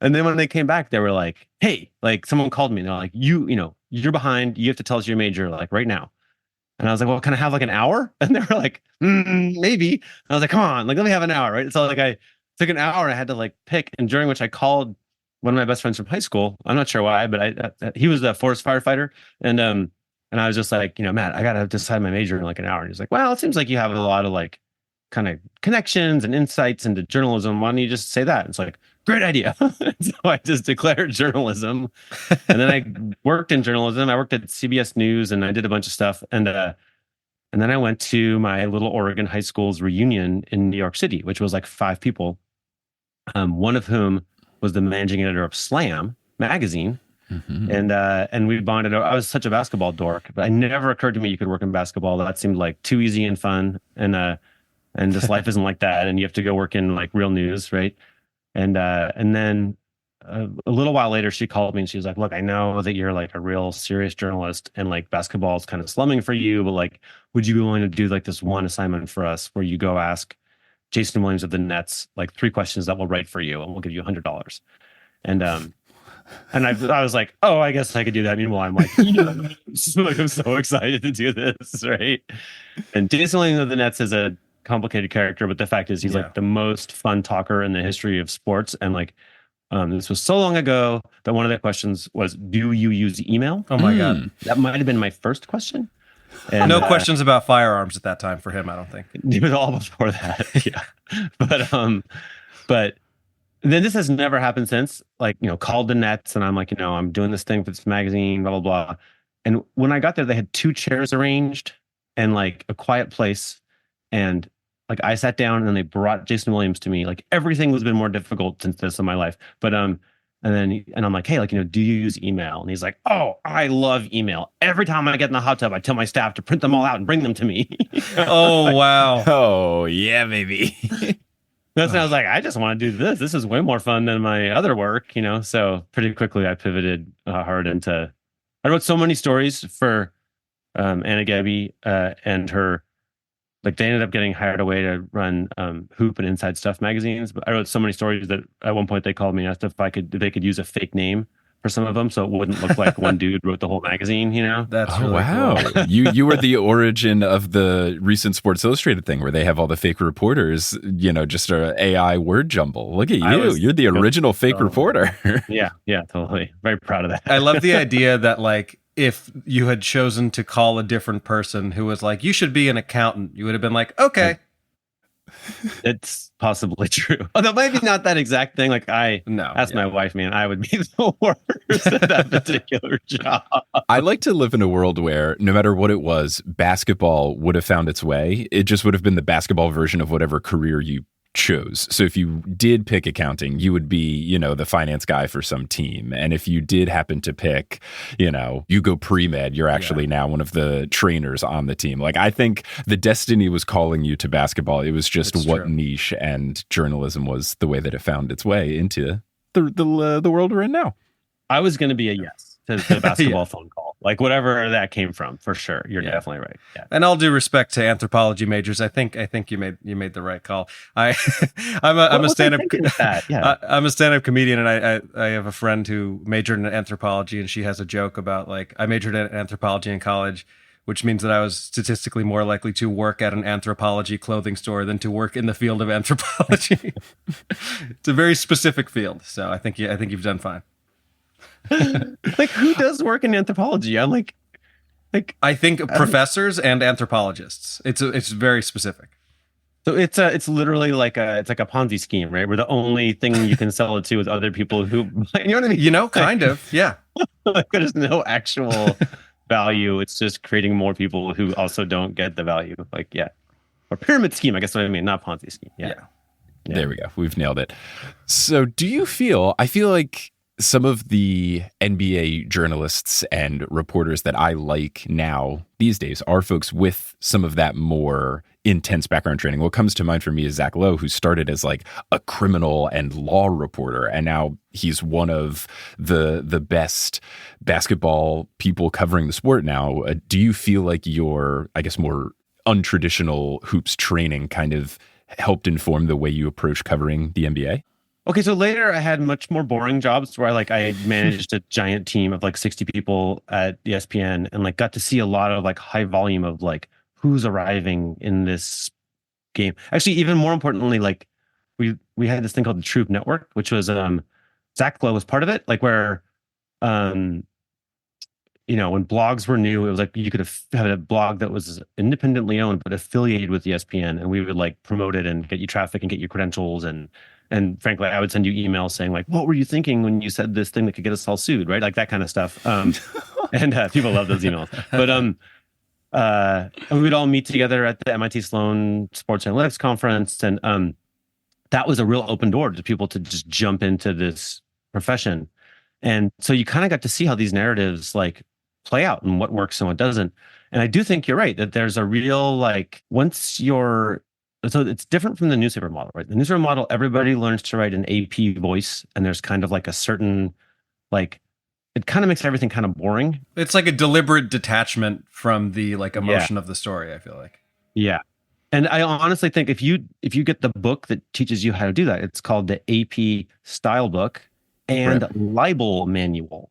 And then when they came back, they were like, hey, like someone called me and they're like, you know, you're behind. You have to tell us your major like right now. And I was like, well, can I have like an hour? And they were like, maybe. And I was like, come on, like, let me have an hour. Right. So like I took an hour and I had to like pick. And during which I called one of my best friends from high school. I'm not sure why, but he was a forest firefighter. And I was just like, you know, Matt, I got to decide my major in like an hour. And he's like, well, it seems like you have a lot of like kind of connections and insights into journalism. Why don't you just say that? And it's like, great idea. So I just declared journalism. And then I worked in journalism. I worked at CBS News and I did a bunch of stuff. And then I went to my little Oregon high school's reunion in New York City, which was like 5 people. One of whom was the managing editor of Slam magazine. Mm-hmm. And we bonded. I was such a basketball dork, but it never occurred to me you could work in basketball. That seemed like too easy and fun. And this life isn't like that. And you have to go work in like real news, right? And then a little while later, she called me and she was like, "Look, I know that you're like a real serious journalist, and like basketball is kind of slumming for you, but like, would you be willing to do like this one assignment for us, where you go ask Jason Williams of the Nets like 3 questions that we'll write for you, and we'll give you $100." And I was like, oh, I guess I could do that. Meanwhile, I'm like, I'm so excited to do this, right? And Jason Williams of the Nets is a complicated character, but the fact is he's like the most fun talker in the history of sports. And like, this was so long ago that one of the questions was, do you use email? Oh my God. That might have been my first question. And, no questions about firearms at that time for him, I don't think. It was all before that. Yeah. But then this has never happened since, like, you know, called the Nets and I'm like, you know, I'm doing this thing for this magazine, blah, blah, blah. And when I got there, they had 2 chairs arranged and like a quiet place. And like I sat down and then they brought Jason Williams to me. Like everything has been more difficult since this in my life. But and I'm like, hey, like, you know, do you use email? And he's like, oh, I love email. Every time I get in the hot tub, I tell my staff to print them all out and bring them to me. Oh, wow. Oh, yeah, baby. That's when I was like, I just want to do this. This is way more fun than my other work, you know? So pretty quickly I pivoted hard into, I wrote so many stories for Anna Gabby and her like they ended up getting hired away to run Hoop and Inside Stuff magazines. But I wrote so many stories that at one point they called me and asked if they could use a fake name for some of them, so it wouldn't look like one dude wrote the whole magazine. That's oh really wow, cool. you were the origin of the recent Sports Illustrated thing where they have all the fake reporters, just a AI word jumble. Look at you, you're the original fake reporter. Yeah, totally. Very proud of that. I love the idea that like if you had chosen to call a different person who was like, you should be an accountant, you would have been like, okay. It's possibly true. Although maybe not that exact thing. Like asked my wife, man, I would be the worst at that particular job. I like to live in a world where no matter what it was, basketball would have found its way. It just would have been the basketball version of whatever career you chose. So if you did pick accounting, you would be, the finance guy for some team. And if you did happen to pick, you go pre-med, you're actually now one of the trainers on the team. Like, I think the destiny was calling you to basketball. It was just what niche, and journalism was the way that it found its way into the world we're in now. I was going to be a yes to the basketball phone call, like whatever that came from, for sure. You're definitely right. Yeah. And all due respect to anthropology majors, I think you made the right call. I'm a stand-up I'm a stand-up comedian, and I have a friend who majored in anthropology, and she has a joke about like, I majored in anthropology in college, which means that I was statistically more likely to work at an Anthropology clothing store than to work in the field of anthropology. It's a very specific field, so I think you've done fine. Like, who does work in anthropology? I'm like I think professors and anthropologists. It's very specific. So it's literally like a Ponzi scheme, right? Where the only thing you can sell it to is other people who, you know what I mean? Kind of, yeah. Like, there's no actual value. It's just creating more people who also don't get the value. Like, yeah, or pyramid scheme, I guess what I mean, not Ponzi scheme. Yeah. There we go. We've nailed it. So do you feel? I feel like some of the NBA journalists and reporters that I like now these days are folks with some of that more intense background training. What comes to mind for me is Zach Lowe, who started as like a criminal and law reporter, and now he's one of the best basketball people covering the sport now. Do you feel like your, I guess, more untraditional hoops training kind of helped inform the way you approach covering the NBA? Okay, so later I had much more boring jobs where I managed a giant team of like 60 people at ESPN, and like got to see a lot of like high volume of like who's arriving in this game. Actually, even more importantly, like we had this thing called the Troop Network, which was Zach Lowe was part of it, like where when blogs were new, it was like you could have a blog that was independently owned but affiliated with ESPN, and we would like promote it and get you traffic and get you credentials, and frankly, I would send you emails saying like, what were you thinking when you said this thing that could get us all sued, right? Like that kind of stuff. And people love those emails. But we would all meet together at the MIT Sloan Sports Analytics Conference, and that was a real open door to people to just jump into this profession. And so you kind of got to see how these narratives like play out and what works and what doesn't. And I do think you're right that there's a real like so it's different from the newspaper model, right? The newspaper model, everybody learns to write an AP voice, and there's kind of like a certain, like, it kind of makes everything kind of boring. It's like a deliberate detachment from the like emotion of the story, I feel like. Yeah. And I honestly think if you get the book that teaches you how to do that, it's called the AP Style Book and Libel Manual.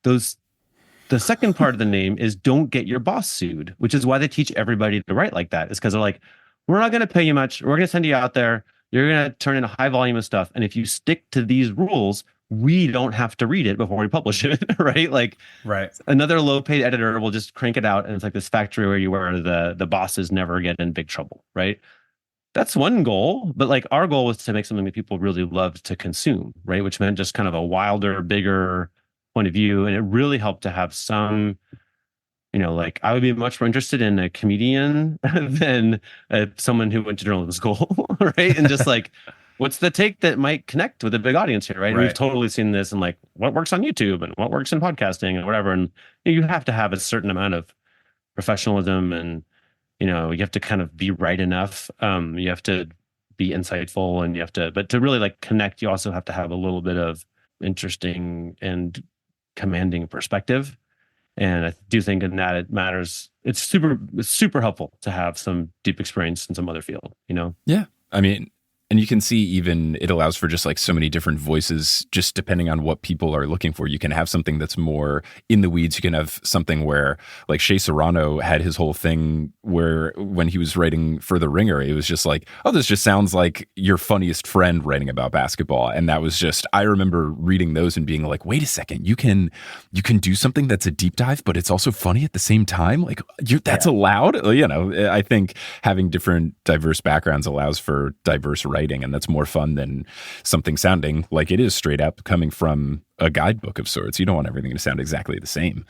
The second part of the name is Don't Get Your Boss Sued, which is why they teach everybody to write like that. It's because they're like, we're not going to pay you much. We're going to send you out there. You're going to turn in a high volume of stuff. And if you stick to these rules, we don't have to read it before we publish it, right? Like, another low-paid editor will just crank it out, and it's like this factory where the bosses never get in big trouble, right? That's one goal, but like our goal was to make something that people really loved to consume, right? Which meant just kind of a wilder, bigger point of view, and it really helped to have some. Like I would be much more interested in a comedian than someone who went to journalism school, right? And just like, what's the take that might connect with a big audience here, right? We've totally seen this in like what works on YouTube and what works in podcasting and whatever. And you have to have a certain amount of professionalism, and you have to kind of be right enough. You have to be insightful, and but to really like connect, you also have to have a little bit of interesting and commanding perspective. And I do think in that it matters. It's super helpful to have some deep experience in some other field, you know? Yeah. I mean, and you can see even it allows for just like so many different voices, just depending on what people are looking for. You can have something that's more in the weeds. You can have something where like Shea Serrano had his whole thing where when he was writing for The Ringer, it was just like, oh, this just sounds like your funniest friend writing about basketball. And that was just, I remember reading those and being like, wait a second, you can do something that's a deep dive, but it's also funny at the same time. Like that's allowed. You know, I think having different diverse backgrounds allows for diverse writing, and that's more fun than something sounding like it is straight up coming from a guidebook of sorts. You don't want everything to sound exactly the same.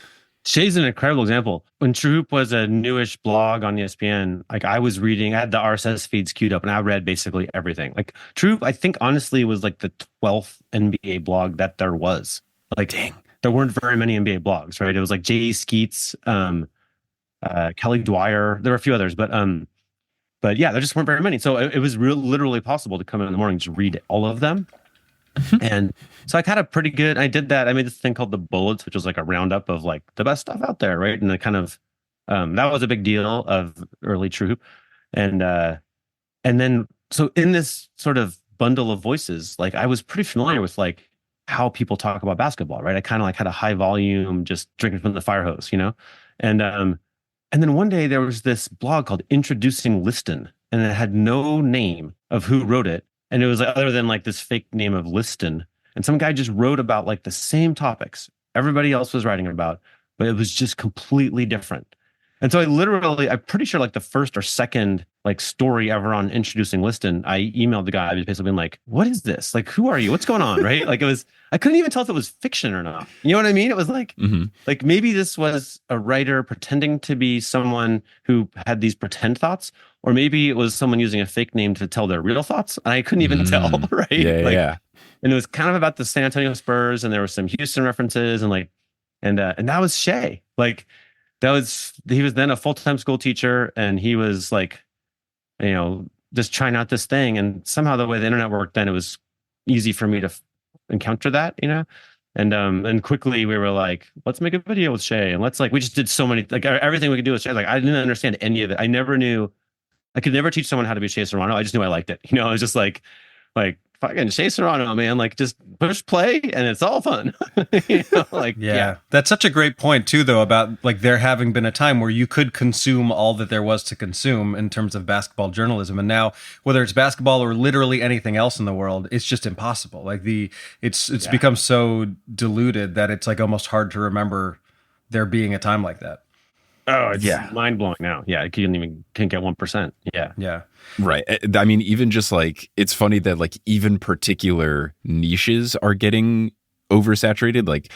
Shay's an incredible example. When True Hoop was a newish blog on ESPN, like I was reading, I had the RSS feeds queued up and I read basically everything. Like True Hoop, I think honestly was like the 12th NBA blog that there was. Like, dang, there weren't very many NBA blogs, right? It was like J.E. Skeets, Kelly Dwyer. There were a few others, but yeah, there just weren't very many. So it was literally possible to come in the morning, just read all of them. And so I kind of pretty good. I did that. I made this thing called the Bullets, which was like a roundup of like the best stuff out there, right? And I kind of that was a big deal of early True Hoop. And then so in this sort of bundle of voices, like I was pretty familiar with like how people talk about basketball, right? I kind of like had a high volume, just drinking from the fire hose, you know? And then one day there was this blog called Introducing Liston, and it had no name of who wrote it. And it was like, other than like this fake name of Liston. And some guy just wrote about like the same topics everybody else was writing about, but it was just completely different. And so I'm pretty sure like the first or second like story ever on Introducing Liston, I emailed the guy, basically been like, what is this? Like, who are you? What's going on? Right? Like I couldn't even tell if it was fiction or not. You know what I mean? It was like, like maybe this was a writer pretending to be someone who had these pretend thoughts, or maybe it was someone using a fake name to tell their real thoughts. And I couldn't even tell, right? Yeah. And it was kind of about the San Antonio Spurs, and there were some Houston references, and like, and that was Shea. Like, he was then a full-time school teacher, and he was like, you know, just trying out this thing. And somehow the way the internet worked then, it was easy for me to encounter that, you know? And quickly we were like, let's make a video with Shea. And we just did so many, like everything we could do with Shea. Like, I didn't understand any of it. I could never teach someone how to be Shea Serrano. I just knew I liked it. You know, I was just like fucking Shea Serrano, man, like just push play and it's all fun. You know, like, yeah. That's such a great point too, though, about like there having been a time where you could consume all that there was to consume in terms of basketball journalism. And now, whether it's basketball or literally anything else in the world, it's just impossible. Like it's become so diluted that it's like almost hard to remember there being a time like that. Oh, it's mind blowing now. Yeah, it can't get 1%. Yeah. Right. I mean, even just like, it's funny that like even particular niches are getting oversaturated. Like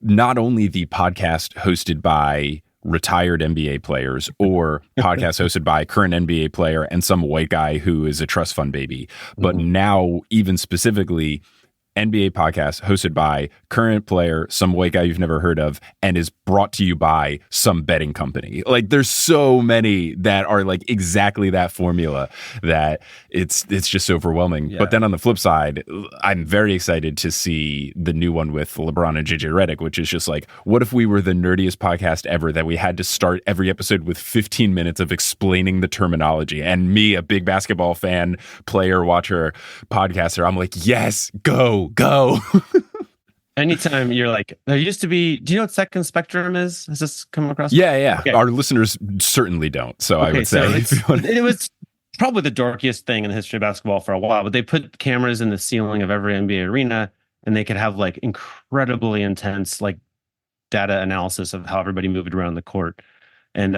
not only the podcast hosted by retired NBA players or podcast hosted by a current NBA player and some white guy who is a trust fund baby, but now even specifically NBA podcast hosted by current player, some white guy you've never heard of, and is brought to you by some betting company. Like there's so many that are like exactly that formula that it's just overwhelming. Yeah. But then on the flip side, I'm very excited to see the new one with LeBron and JJ Redick, which is just like, what if we were the nerdiest podcast ever that we had to start every episode with 15 minutes of explaining the terminology? And me, a big basketball fan, player, watcher, podcaster, I'm like, yes, go. Anytime you're like, there used to be, do you know what Second Spectrum is? Has this come across? Yeah. Okay. Our listeners certainly don't. So I would say it was probably the dorkiest thing in the history of basketball for a while, but they put cameras in the ceiling of every NBA arena, and they could have like incredibly intense like data analysis of how everybody moved around the court. And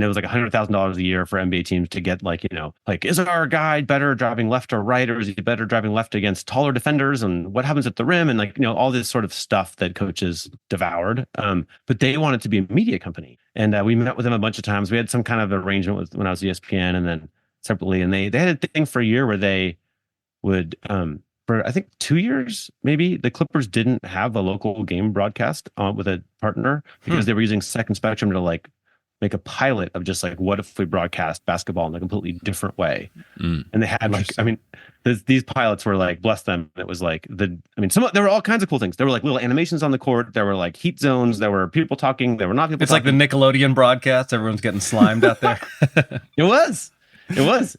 it was like $100,000 a year for NBA teams to get like, you know, like, is our guy better driving left or right, or is he better driving left against taller defenders? And what happens at the rim? And like, you know, all this sort of stuff that coaches devoured. But they wanted to be a media company. And we met with them a bunch of times. We had some kind of arrangement with when I was ESPN and then separately. And they had a thing for a year where they would, for I think 2 years, maybe, the Clippers didn't have a local game broadcast with a partner because they were using Second Spectrum to like make a pilot of just like, what if we broadcast basketball in a completely different way? And they had like, I mean, these pilots were like, bless them. It was like there were all kinds of cool things. There were like little animations on the court. There were like heat zones. There were people talking. There were not people. It's talking. Like the Nickelodeon broadcast. Everyone's getting slimed out there. It was.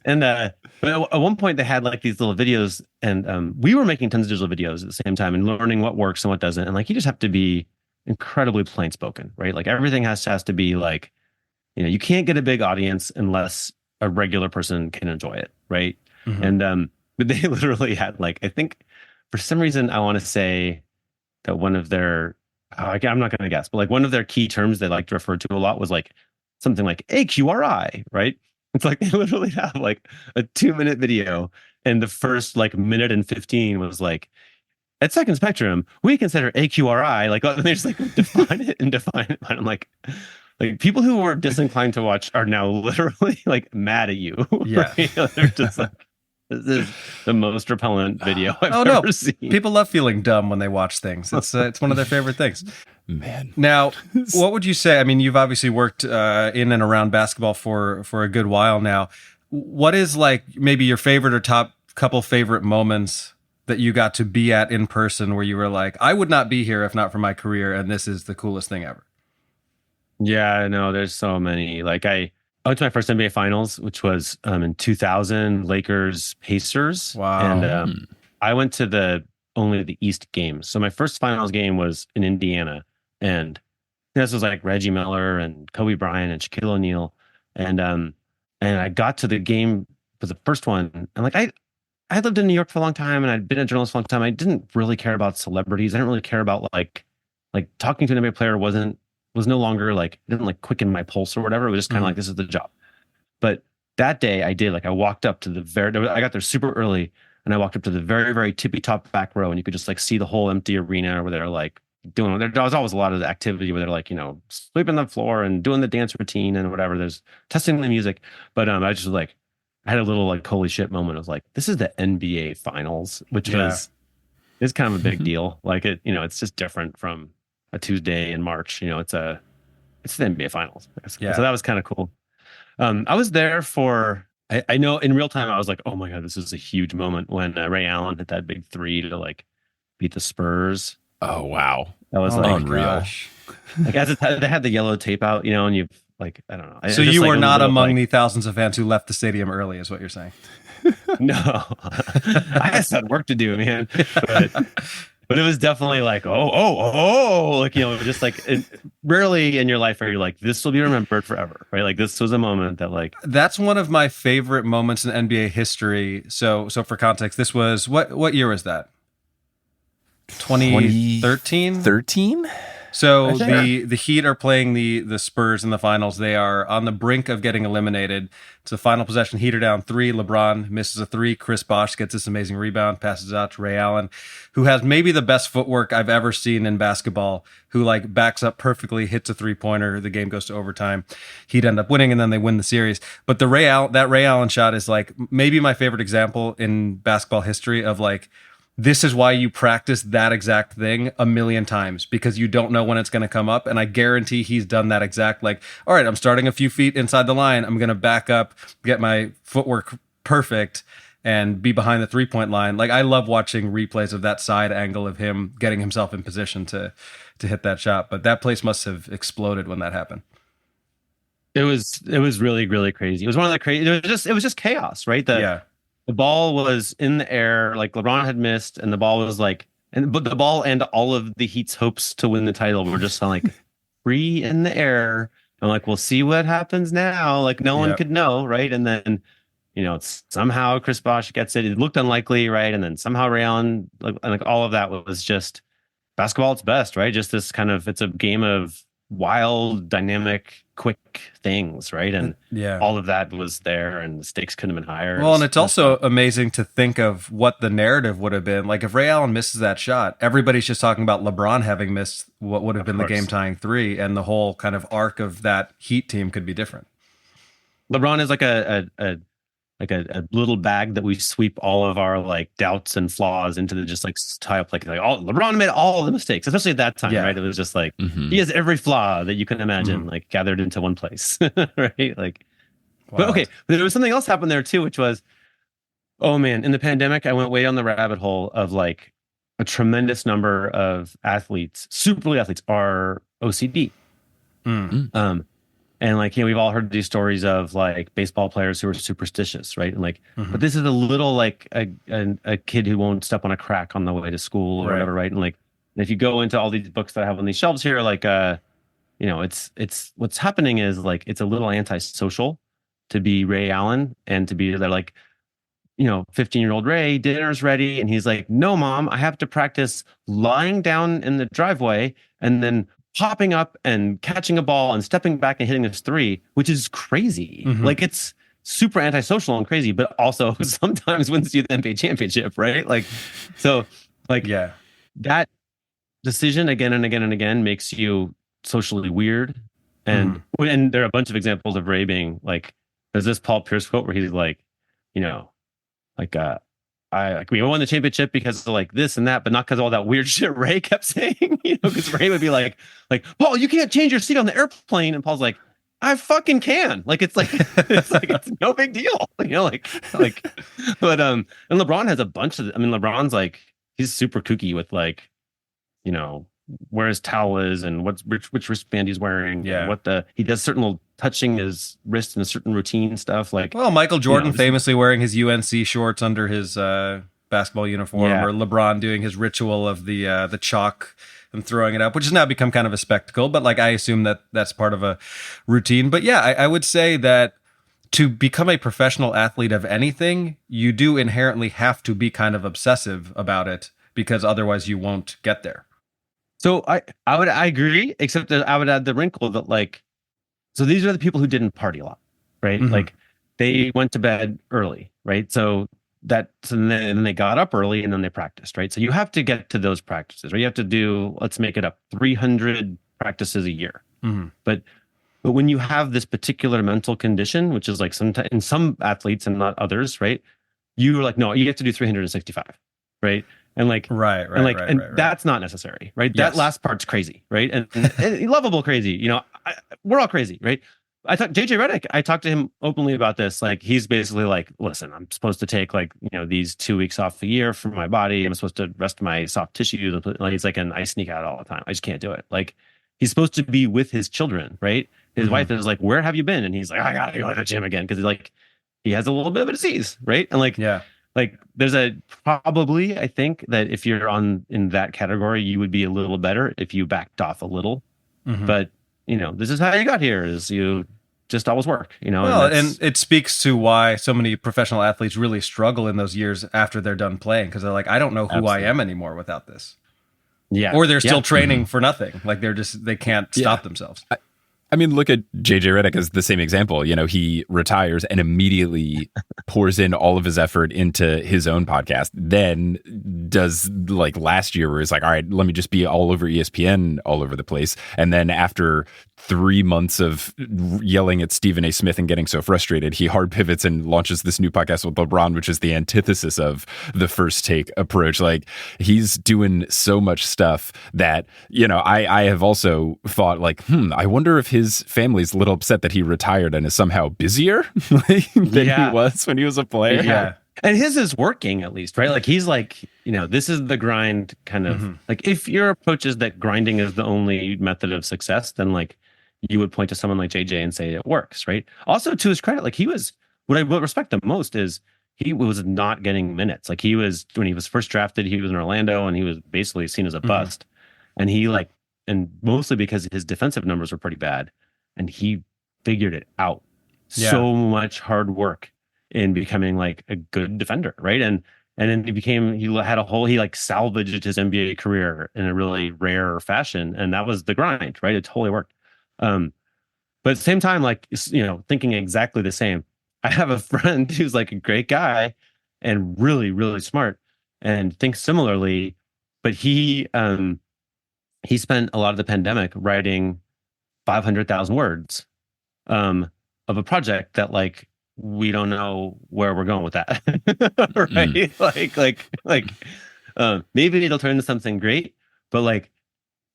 And but at one point they had like these little videos, and we were making tons of digital videos at the same time and learning what works and what doesn't. And like, you just have to be incredibly plain spoken, right? Like everything has to be like, you can't get a big audience unless a regular person can enjoy it, right? And but they literally had like, I think for some reason I want to say that one of their, I'm not going to guess, but like one of their key terms they like to refer to a lot was like something like AQRI, right? It's like they literally have like a 2-minute video, and the first like minute and 15 was like, at Second Spectrum, we consider AQRI, like they just like define it. And I'm like people who were disinclined to watch are now literally like mad at you. Yeah. Right? They're just like, this is the most repellent video I've ever seen. People love feeling dumb when they watch things. It's one of their favorite things. Man. Now, what would you say? I mean, you've obviously worked in and around basketball for a good while now. What is like maybe your favorite or top couple favorite moments that you got to be at in person where you were like, I would not be here if not for my career, and this is the coolest thing ever? Yeah, no, there's so many. Like I went to my first NBA Finals, which was in 2000, Lakers Pacers. Wow. And I went to only the East games. So my first Finals game was in Indiana, and this was like Reggie Miller and Kobe Bryant and Shaquille O'Neal, and I got to the game for the first one, and like I lived in New York for a long time, and I'd been a journalist for a long time. I didn't really care about celebrities. I didn't really care about like talking to an NBA player was no longer like, it didn't like quicken my pulse or whatever. It was just kind of like, this is the job. But that day I did, like I walked up to I got there super early, and I walked up to the very, very tippy top back row, and you could just like see the whole empty arena where they're like there was always a lot of the activity where they're like, sweeping the floor and doing the dance routine and whatever. There's testing the music. But I just like, I had a little like, holy shit moment. I was like, this is the NBA Finals, which is kind of a big deal. Like it's just different from a Tuesday in March. It's the NBA Finals. Yeah. So that was kind of cool. I was there for, I know in real time, I was like, oh my God, this is a huge moment when Ray Allen hit that big 3 to like beat the Spurs. Oh, wow. That was like unreal. Gosh. Like they had the yellow tape out, and you've like, I don't know. So you were not among the thousands of fans who left the stadium early, is what you're saying? No, I just had work to do, man. But it was definitely like, like, just like rarely in your life are you like, this will be remembered forever, right? Like this was a moment that like. That's one of my favorite moments in NBA history. So for context, this was, what year was that? 2013? 13? So the Heat are playing the Spurs in the finals. They are on the brink of getting eliminated. It's the final possession. Heat are down 3. LeBron misses a 3. Chris Bosh gets this amazing rebound, passes it out to Ray Allen, who has maybe the best footwork I've ever seen in basketball, who like backs up perfectly, hits a 3-pointer. The game goes to overtime. He'd end up winning, and then they win the series. But that Ray Allen shot is like maybe my favorite example in basketball history of like, this is why you practice that exact thing a million times, because you don't know when it's going to come up. And I guarantee he's done that exact, like, all right, I'm starting a few feet inside the line. I'm going to back up, get my footwork perfect, and be behind the 3-point line. Like, I love watching replays of that side angle of him getting himself in position to hit that shot. But that place must have exploded when that happened. It was really, really crazy. It was one of the crazy, it was just chaos, right? The ball was in the air, like LeBron had missed, and the ball was like, but the ball and all of the Heat's hopes to win the title were just like free in the air. I'm like, we'll see what happens now. Like no one could know, right? And then, it's somehow Chris Bosh gets it. It looked unlikely, right? And then somehow Ray Allen, like all of that was just basketball at its best, right? Just this kind of, it's a game of wild, dynamic, quick things, right? And all of that was there, and the stakes couldn't have been higher. Well, and it's also amazing to think of what the narrative would have been. Like if Ray Allen misses that shot, everybody's just talking about LeBron having missed what would have been the game-tying 3, and the whole kind of arc of that Heat team could be different. LeBron is like a a little bag that we sweep all of our like doubts and flaws into the just like tie up like all LeBron made all the mistakes, especially at that time, right? It was just like he has every flaw that you can imagine, like gathered into one place, right? Like, but okay, there was something else happened there too, which was, oh man, in the pandemic, I went way down the rabbit hole of like a tremendous number of athletes, super elite athletes, are OCD. And like, we've all heard these stories of like baseball players who are superstitious, right? And like, but this is a little like a kid who won't step on a crack on the way to school or whatever, right? And like, if you go into all these books that I have on these shelves here, like, it's what's happening is like it's a little antisocial to be Ray Allen and to be they're like, 15-year-old Ray, dinner's ready, and he's like, "No, Mom, I have to practice lying down in the driveway and then popping up and catching a ball and stepping back and hitting this three," which is crazy. Like it's super antisocial and crazy, but also sometimes wins you the NBA championship, right? Like, so like that decision again and again and again makes you socially weird. And and there are a bunch of examples of Ray being like, there's this Paul Pierce quote where he's like, we won the championship because of like this and that, but not because of all that weird shit Ray kept saying, because Ray would be like, Paul, you can't change your seat on the airplane. And Paul's like, I fucking can. Like, it's no big deal, but, and LeBron has a bunch of, LeBron's like, he's super kooky with like, where his towel is and which wristband he's wearing. He does certain little touching his wrist in a certain routine stuff. Like, well, Michael Jordan famously wearing his UNC shorts under his basketball uniform, or LeBron doing his ritual of the chalk and throwing it up, which has now become kind of a spectacle. But like, I assume that that's part of a routine. But yeah, I would say that to become a professional athlete of anything, you do inherently have to be kind of obsessive about it, because otherwise you won't get there. So I agree, except that I would add the wrinkle that like, so these are the people who didn't party a lot, right? Like they went to bed early, right? So then they got up early and then they practiced, right? So you have to get to those practices, right? You have to do, let's make it up, 300 practices a year. But when you have this particular mental condition, which is like in some athletes and not others, right? You're like, no, you have to do 365, right? And like, that's not necessary, right? That last part's crazy, right? And lovable crazy, we're all crazy, right? JJ Redick, I talked to him openly about this. Like, he's basically like, listen, I'm supposed to take like, these 2 weeks off a year from my body. I'm supposed to rest my soft tissues. Like, he's like, and I sneak out all the time. I just can't do it. Like, he's supposed to be with his children, right? His wife is like, where have you been? And he's like, I gotta go to the gym again. Cause like, he has a little bit of a disease, right? And like, like there's probably, I think that if you're in that category, you would be a little better if you backed off a little. But this is how you got here, is you just always work, Well, and it speaks to why so many professional athletes really struggle in those years after they're done playing, because they're like, I don't know who I am anymore without this. Or they're still training for nothing. Like they can't stop themselves. I mean, look at JJ Redick as the same example. He retires and immediately pours in all of his effort into his own podcast. Then does like last year where he's like, all right, let me just be all over ESPN, all over the place. And then after 3 months of yelling at Stephen A. Smith and getting so frustrated, he hard pivots and launches this new podcast with LeBron, which is the antithesis of the First Take approach. Like, he's doing so much stuff that, I have also thought like, I wonder if his family's a little upset that he retired and is somehow busier than he was when he was a player. Yeah. And his is working, at least, right? Like, he's like, this is the grind kind of like, if your approach is that grinding is the only method of success, then like you would point to someone like JJ and say it works, right? Also, to his credit, like, he was, what I respect the most is he was not getting minutes. Like, he was, when he was first drafted, he was in Orlando and he was basically seen as a bust. And he and mostly because his defensive numbers were pretty bad, and he figured it out. So much hard work in becoming like a good defender, right? And then he like salvaged his NBA career in a really rare fashion, and that was the grind, right? It totally worked. But at the same time, like, thinking exactly the same, I have a friend who's like a great guy and really, really smart and thinks similarly, but he spent a lot of the pandemic writing 500,000 words of a project that like we don't know where we're going with that. Mm. Right? Maybe it'll turn into something great, but like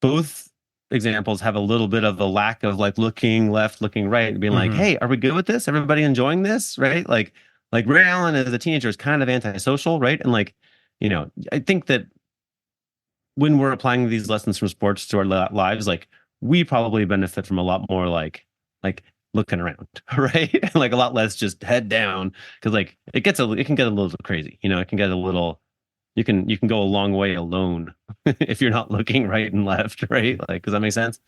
both examples have a little bit of a lack of like looking left, looking right, and being like, Mhm. hey, are we good with this? Everybody enjoying this? Right? Like Ray Allen as a teenager is kind of antisocial, right? And like, I think that when we're applying these lessons from sports to our lives, like we probably benefit from a lot more like looking around, right? And like a lot less just head down, because like it can get a little crazy, it can get a little, you can go a long way alone if you're not looking right and left, right? Like, does that make sense?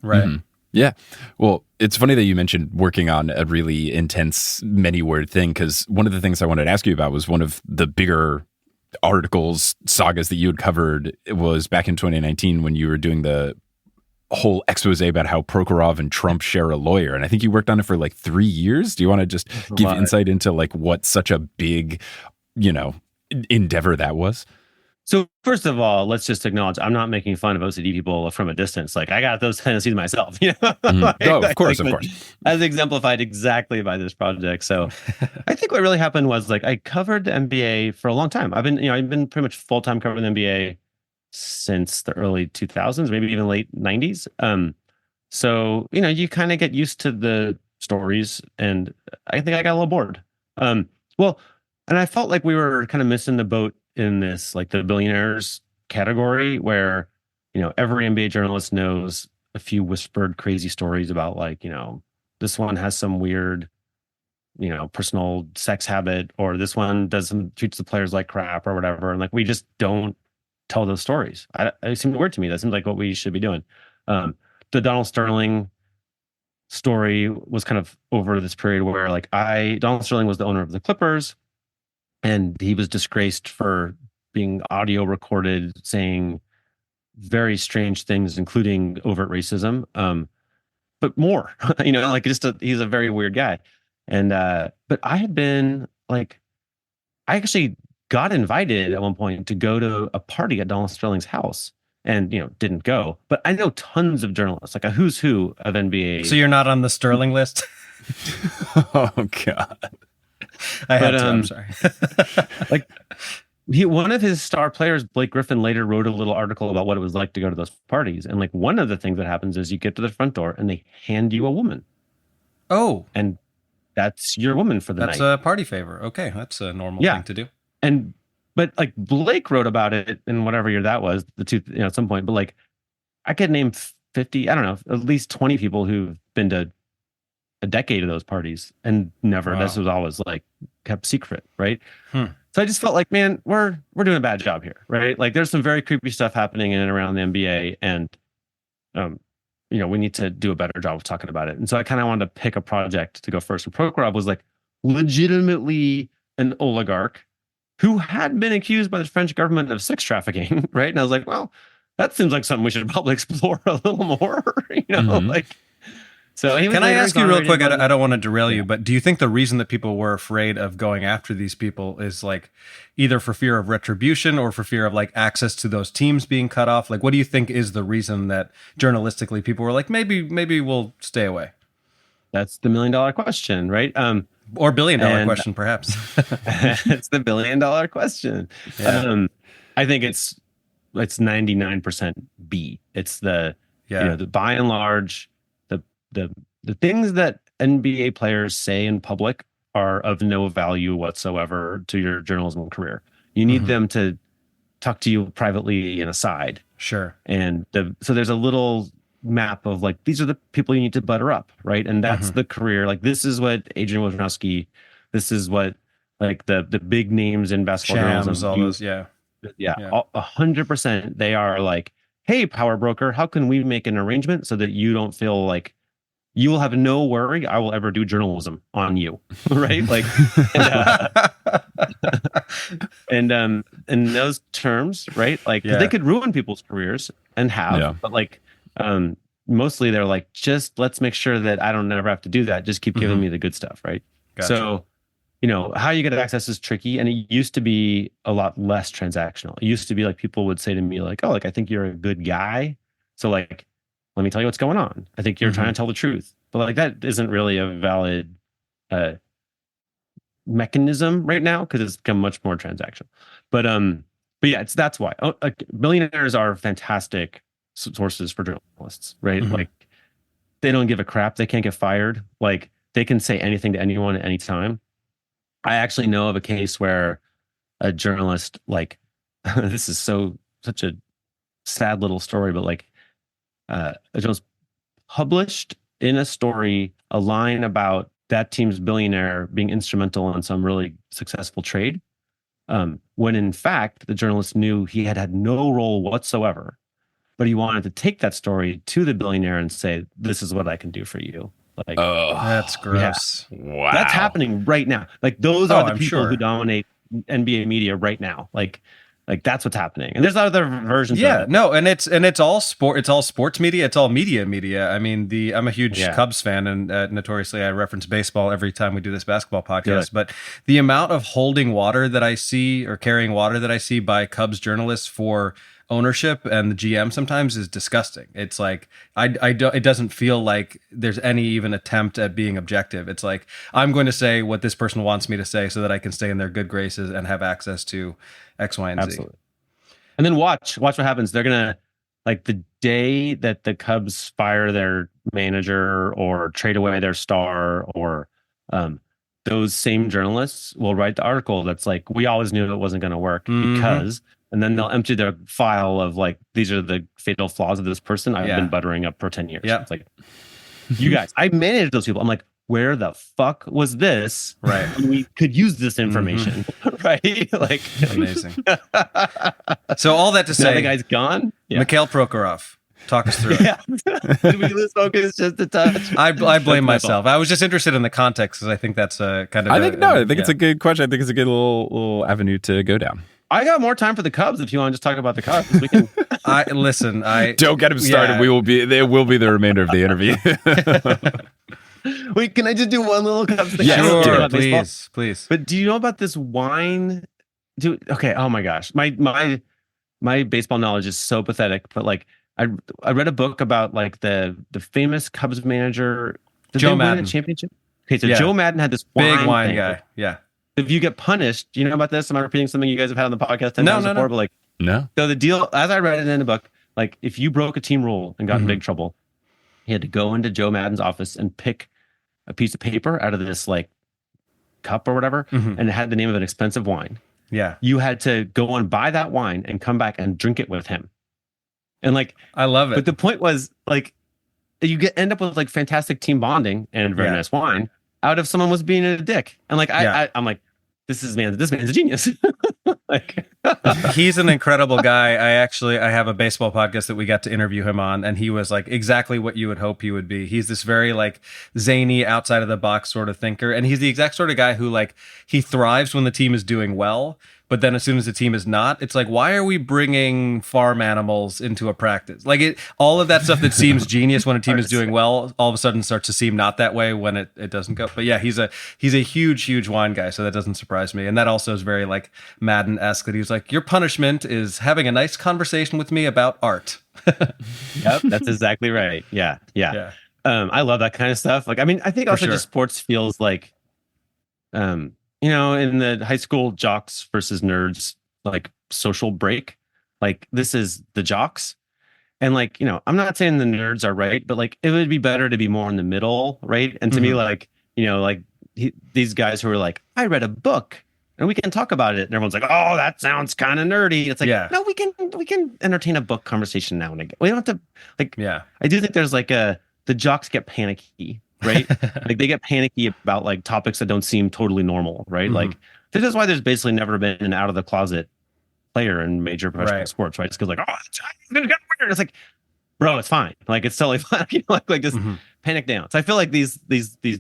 Right. Mhm. Yeah. Well, it's funny that you mentioned working on a really intense many word thing, because one of the things I wanted to ask you about was one of the bigger articles, sagas that you had covered. It was back in 2019 when you were doing the whole expose about how Prokhorov and Trump share a lawyer. And I think you worked on it for like 3 years. Do you want to just give insight into like what such a big, endeavor that was? So first of all, let's just acknowledge I'm not making fun of OCD people from a distance. Like I got those tendencies myself, Oh, of course. As exemplified exactly by this project. So I think what really happened was like I covered the NBA for a long time. I've been pretty much full time covering the NBA since the early 2000s, maybe even late 90s. So you kind of get used to the stories, and I think I got a little bored. Well, and I felt like we were kind of missing the boat in this, like the billionaires category, where every NBA journalist knows a few whispered crazy stories about like this one has some weird personal sex habit, or this one treats the players like crap or whatever, and like we just don't tell those stories. It seemed weird to me. That seems like what we should be doing. The Donald Sterling story was kind of over this period where like Donald Sterling was the owner of the Clippers, and he was disgraced for being audio recorded saying very strange things, including overt racism. But more, like he's a very weird guy. And but I had been like, I actually got invited at one point to go to a party at Donald Sterling's house, and didn't go. But I know tons of journalists, like a who's who of NBA. So you're not on the Sterling list? Oh God. I'm sorry. Like one of his star players, Blake Griffin, later wrote a little article about what it was like to go to those parties. And like one of the things that happens is you get to the front door and they hand you a woman. Oh, and that's your woman for the that's night. a party favor. Okay, that's a normal thing to do. But like Blake wrote about it in whatever year that was, at some point. But like I could name 50, I don't know, at least 20 people who've been to a decade of those parties and never. Wow. This was always like kept secret, right? So I just felt like, man, we're doing a bad job here, right? Like there's some very creepy stuff happening in and around the NBA, and we need to do a better job of talking about it. And so I kind of wanted to pick a project to go first. And Prokhorov was like legitimately an oligarch who had been accused by the French government of sex trafficking, right? And I was like, well, that seems like something we should probably explore a little more, like. So can I ask you real quick? I don't want to derail you, but do you think the reason that people were afraid of going after these people is like either for fear of retribution or for fear of like access to those teams being cut off? Like, what do you think is the reason that journalistically people were like, maybe we'll stay away? That's the $1 million question, right? Or $1 billion question, perhaps. It's the $1 billion question. Yeah. I think it's 99% B. It's the by and large. The things that NBA players say in public are of no value whatsoever to your journalism career. You need them to talk to you privately and aside. Sure. And so there's a little map of like, these are the people you need to butter up, right? And that's the career. Like this is what Adrian Wojnarowski, this is what like the big names in basketball journalism. All those, 100%. They are like, hey, power broker, how can we make an arrangement so that you don't feel like you will have no worry I will ever do journalism on you, right? Like, and in those terms, right? Like, they could ruin people's careers and have, but like, mostly they're like, just let's make sure that I don't never have to do that. Just keep giving me the good stuff, right? Gotcha. So, how you get access is tricky, and it used to be a lot less transactional. It used to be like people would say to me like, oh, like I think you're a good guy, so like, let me tell you what's going on. I think you're trying to tell the truth. But like that isn't really a valid mechanism right now because it's become much more transactional. But yeah, that's why. Billionaires are fantastic sources for journalists, right? Mm-hmm. Like they don't give a crap. They can't get fired. Like they can say anything to anyone at any time. I actually know of a case where a journalist, like, this is such a sad little story, but like, a journalist published in a story a line about that team's billionaire being instrumental in some really successful trade, when in fact the journalist knew he had no role whatsoever, but he wanted to take that story to the billionaire and say, "This is what I can do for you." Like, That's gross. Yeah. Wow. That's happening right now. Like those are the I'm people sure. who dominate NBA media right now. Like that's what's happening. And there's other versions. Yeah, of it. no, and it's all sport. It's all sports media. It's all media. I mean, I'm a huge Cubs fan, and notoriously I reference baseball every time we do this basketball podcast. But the amount of holding water that I see, or carrying water that I see by Cubs journalists for ownership and the GM sometimes is disgusting. It's like it doesn't feel like there's any even attempt at being objective. It's like, I'm going to say what this person wants me to say so that I can stay in their good graces and have access to X, Y, and Z. Absolutely. And then watch what happens. They're gonna, like, the day that the Cubs fire their manager or trade away their star, or those same journalists will write the article that's like, we always knew it wasn't going to work because. And then they'll empty their file of like, these are the fatal flaws of this person I've been buttering up for 10 years. Yeah. It's like, you guys, I managed those people. I'm like, where the fuck was this? Right. When we could use this information. Right. Like, amazing. So all that to say, now the guy's gone. Yeah. Mikhail Prokhorov, talk us through it. Yeah. Did we lose focus just a touch? I blame myself. I was just interested in the context because I think that's a kind of. I think it's a good question. I think it's a good little avenue to go down. I got more time for the Cubs if you want to just talk about the Cubs. We can. I Don't get him started. Yeah. There will be the remainder of the interview. Wait, can I just do one little Cubs thing? Yes, Sure, do it. please. But do you know about this wine? Dude, okay. Oh my gosh, my baseball knowledge is so pathetic. But like, I read a book about like the famous Cubs manager. Did Joe they win Madden. a championship? Okay, so Yeah. Joe Madden had this Big wine thing. guy. Yeah. If you get punished, do you know about this? Am I repeating something you guys have had on the podcast 10 times No. before? But like, No. so the deal, as I read it in the book, like if you broke a team rule and got in big trouble, he had to go into Joe Madden's office and pick a piece of paper out of this like cup or whatever, and it had the name of an expensive wine. Yeah. You had to go and buy that wine and come back and drink it with him. And like, I love it. but the point was like, you end up with like fantastic team bonding and very nice wine out of someone was being a dick. And like, I'm like, this man's a genius. Like, he's an incredible guy. I have a baseball podcast that we got to interview him on, and he was like exactly what you would hope he would be. He's this very like zany, outside of the box sort of thinker, and he's the exact sort of guy who like he thrives when the team is doing well. But then as soon as the team is not, it's like, why are we bringing farm animals into a practice? Like all of that stuff that seems genius when a team is doing well, all of a sudden starts to seem not that way when it doesn't go. But yeah, he's a huge wine guy, so that doesn't surprise me. And that also is very like Madden-esque, that he's like, your punishment is having a nice conversation with me about art. Yep, that's exactly right. Yeah. I love that kind of stuff. Like, I mean, I think also just sports feels like, you know, in the high school jocks versus nerds, like social break, like this is the jocks. And like, you know, I'm not saying the nerds are right, but like it would be better to be more in the middle, right? And to me, like, you know, like these guys who are like, I read a book and we can talk about it. And everyone's like, oh, that sounds kind of nerdy. It's like, no, we can entertain a book conversation now and again. We don't have to like, I do think there's like the jocks get panicky. Right? Like they get panicky about like topics that don't seem totally normal, right? Like this is why there's basically never been an out of the closet player in major professional sports, right? It's because like, oh, it's gonna get weird. It's like, bro, it's fine. Like it's totally fine. You know, like just panic down. So I feel like these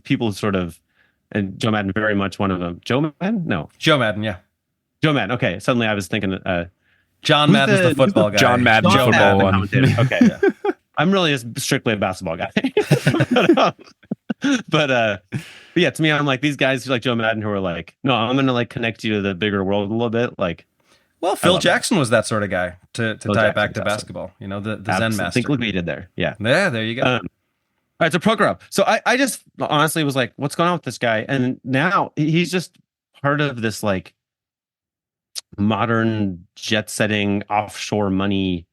people sort of, and Joe Madden very much one of them. Joe Madden? No. Joe Madden, yeah. Joe Madden. Okay. Suddenly I was thinking John Madden's the football guy. John Madden, Joe football Madden, one. Okay. I'm really just strictly a basketball guy. But yeah, to me, I'm like these guys like Joe Madden who are like, no, I'm gonna like connect you to the bigger world a little bit. Like, well, Phil Jackson was that sort of guy to tie it back to basketball. You know, the Zen master. I think look what he did there. Yeah, there you go. All right, so Prokhorov. So I just honestly was like, what's going on with this guy? And now he's just part of this like modern jet setting offshore money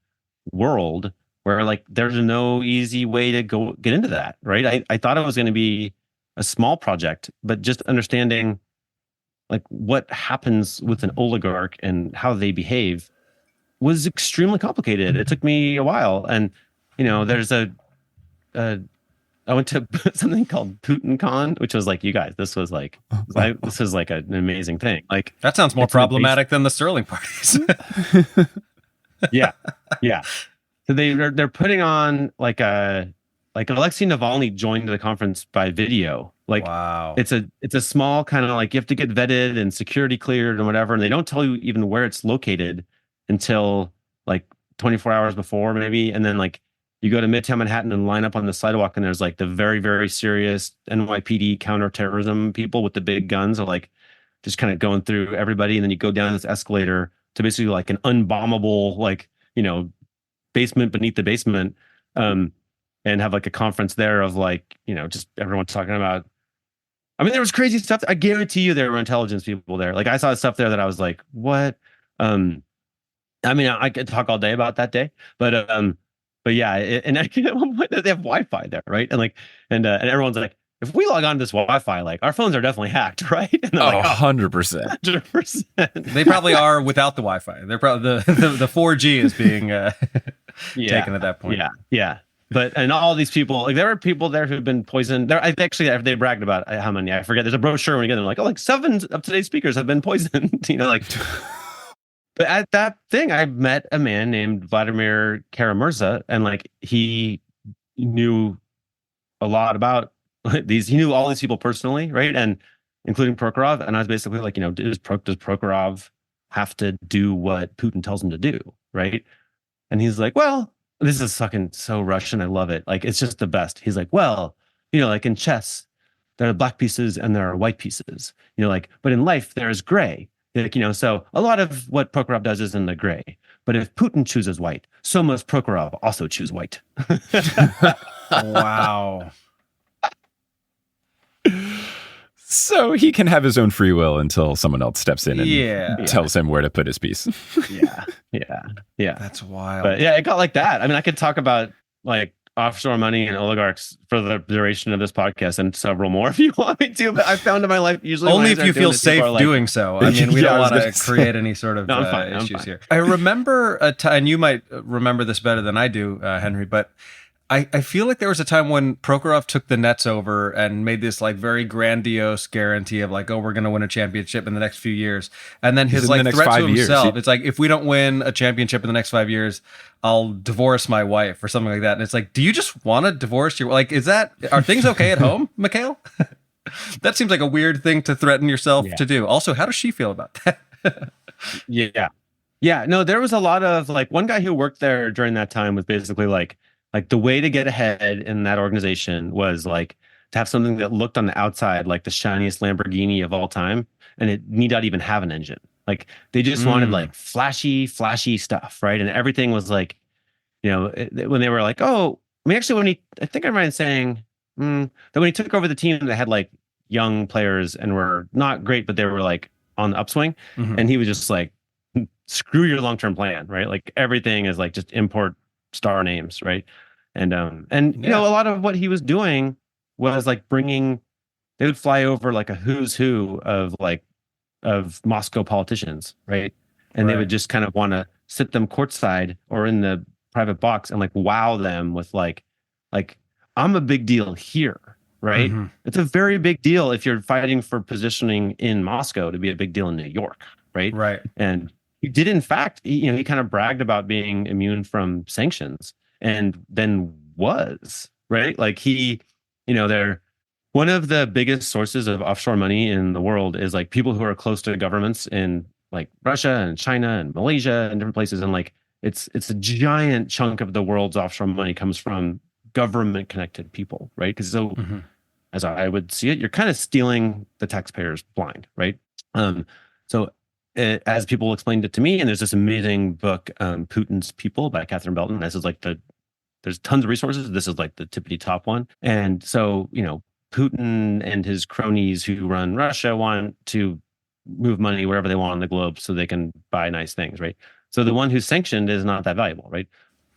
world where like there's no easy way to go get into that, right? I thought it was going to be a small project, but just understanding like what happens with an oligarch and how they behave was extremely complicated. It took me a while. And, there's I went to something called Putin Con, which was like, you guys, this was like an amazing thing. Like that sounds more problematic than the Sterling parties. Yeah. So they're putting on like Alexei Navalny joined the conference by video. Like, wow. It's a small kind of like you have to get vetted and security cleared and whatever, and they don't tell you even where it's located until like 24 hours before maybe, and then like you go to Midtown Manhattan and line up on the sidewalk, and there's like the very, very serious NYPD counterterrorism people with the big guns are like just kind of going through everybody, and then you go down this escalator to basically like an unbombable like basement beneath the basement, and have like a conference there of like just everyone talking about. I mean, there was crazy stuff. I guarantee you there were intelligence people there. Like I saw stuff there that I was like, what? I mean, I could talk all day about that day, but yeah, and at one point they have Wi-Fi there, right? And like, and everyone's like, if we log on to this Wi-Fi, like our phones are definitely hacked, right? And they're like, 100%. 100%. They probably are without the Wi-Fi. They're probably the 4G is being taken at that point. Yeah. But and all these people, like there were people there who've been poisoned. There, I actually they bragged about how many. I forget. There's a brochure when you get them, like, oh, like 7 of today's speakers have been poisoned. Like. But at that thing, I met a man named Vladimir Kara-Murza, and like he knew a lot about these. He knew all these people personally, right? And including Prokhorov. And I was basically like, does Prokhorov have to do what Putin tells him to do, right? And he's like, well, this is fucking so Russian. I love it. Like, it's just the best. He's like, well, like in chess, there are black pieces and there are white pieces. Like, but in life, there is gray. Like, so a lot of what Prokhorov does is in the gray. But if Putin chooses white, so must Prokhorov also choose white. Wow. So he can have his own free will until someone else steps in and tells him where to put his piece. Yeah. That's wild. But yeah, it got like that. I mean, I could talk about like offshore money and oligarchs for the duration of this podcast and several more if you want me to, but I found in my life usually only if you feel safe doing so. I mean, we don't want to create any sort of issues here. I remember a time, and you might remember this better than I do, Henry, but I feel like there was a time when Prokhorov took the Nets over and made this like very grandiose guarantee of like, oh, we're going to win a championship in the next few years. And then his like threat to himself, it's like, if we don't win a championship in the next 5 years, I'll divorce my wife or something like that. And it's like, do you just want to divorce your, like, are things okay at home, Mikhail? That seems like a weird thing to threaten yourself to do. Also, how does she feel about that? Yeah. No, there was a lot of like, one guy who worked there during that time was basically like the way to get ahead in that organization was like to have something that looked on the outside like the shiniest Lamborghini of all time, and it need not even have an engine. Like they just wanted like flashy stuff, right? And everything was like, when they were like, oh, I mean, actually, I think I remember saying that when he took over the team, they had like young players and were not great, but they were like on the upswing, and he was just like, screw your long-term plan, right? Like everything is like just import star names, right? And a lot of what he was doing was like they would fly over like a who's who of Moscow politicians, right? And they would just kind of want to sit them courtside or in the private box and like wow them with like I'm a big deal here, right? It's a very big deal if you're fighting for positioning in Moscow to be a big deal in New York, right? Right. And he did, in fact, he kind of bragged about being immune from sanctions, and then was, right? Like they're one of the biggest sources of offshore money in the world is like people who are close to governments in like Russia and China and Malaysia and different places. And like it's a giant chunk of the world's offshore money comes from government connected people, right? Because so as I would see it, you're kind of stealing the taxpayers blind, right? As people explained it to me, and there's this amazing book, Putin's People by Catherine Belton. This is like there's tons of resources. This is like the tippity top one. And so, Putin and his cronies who run Russia want to move money wherever they want on the globe so they can buy nice things, right? So the one who's sanctioned is not that valuable, right?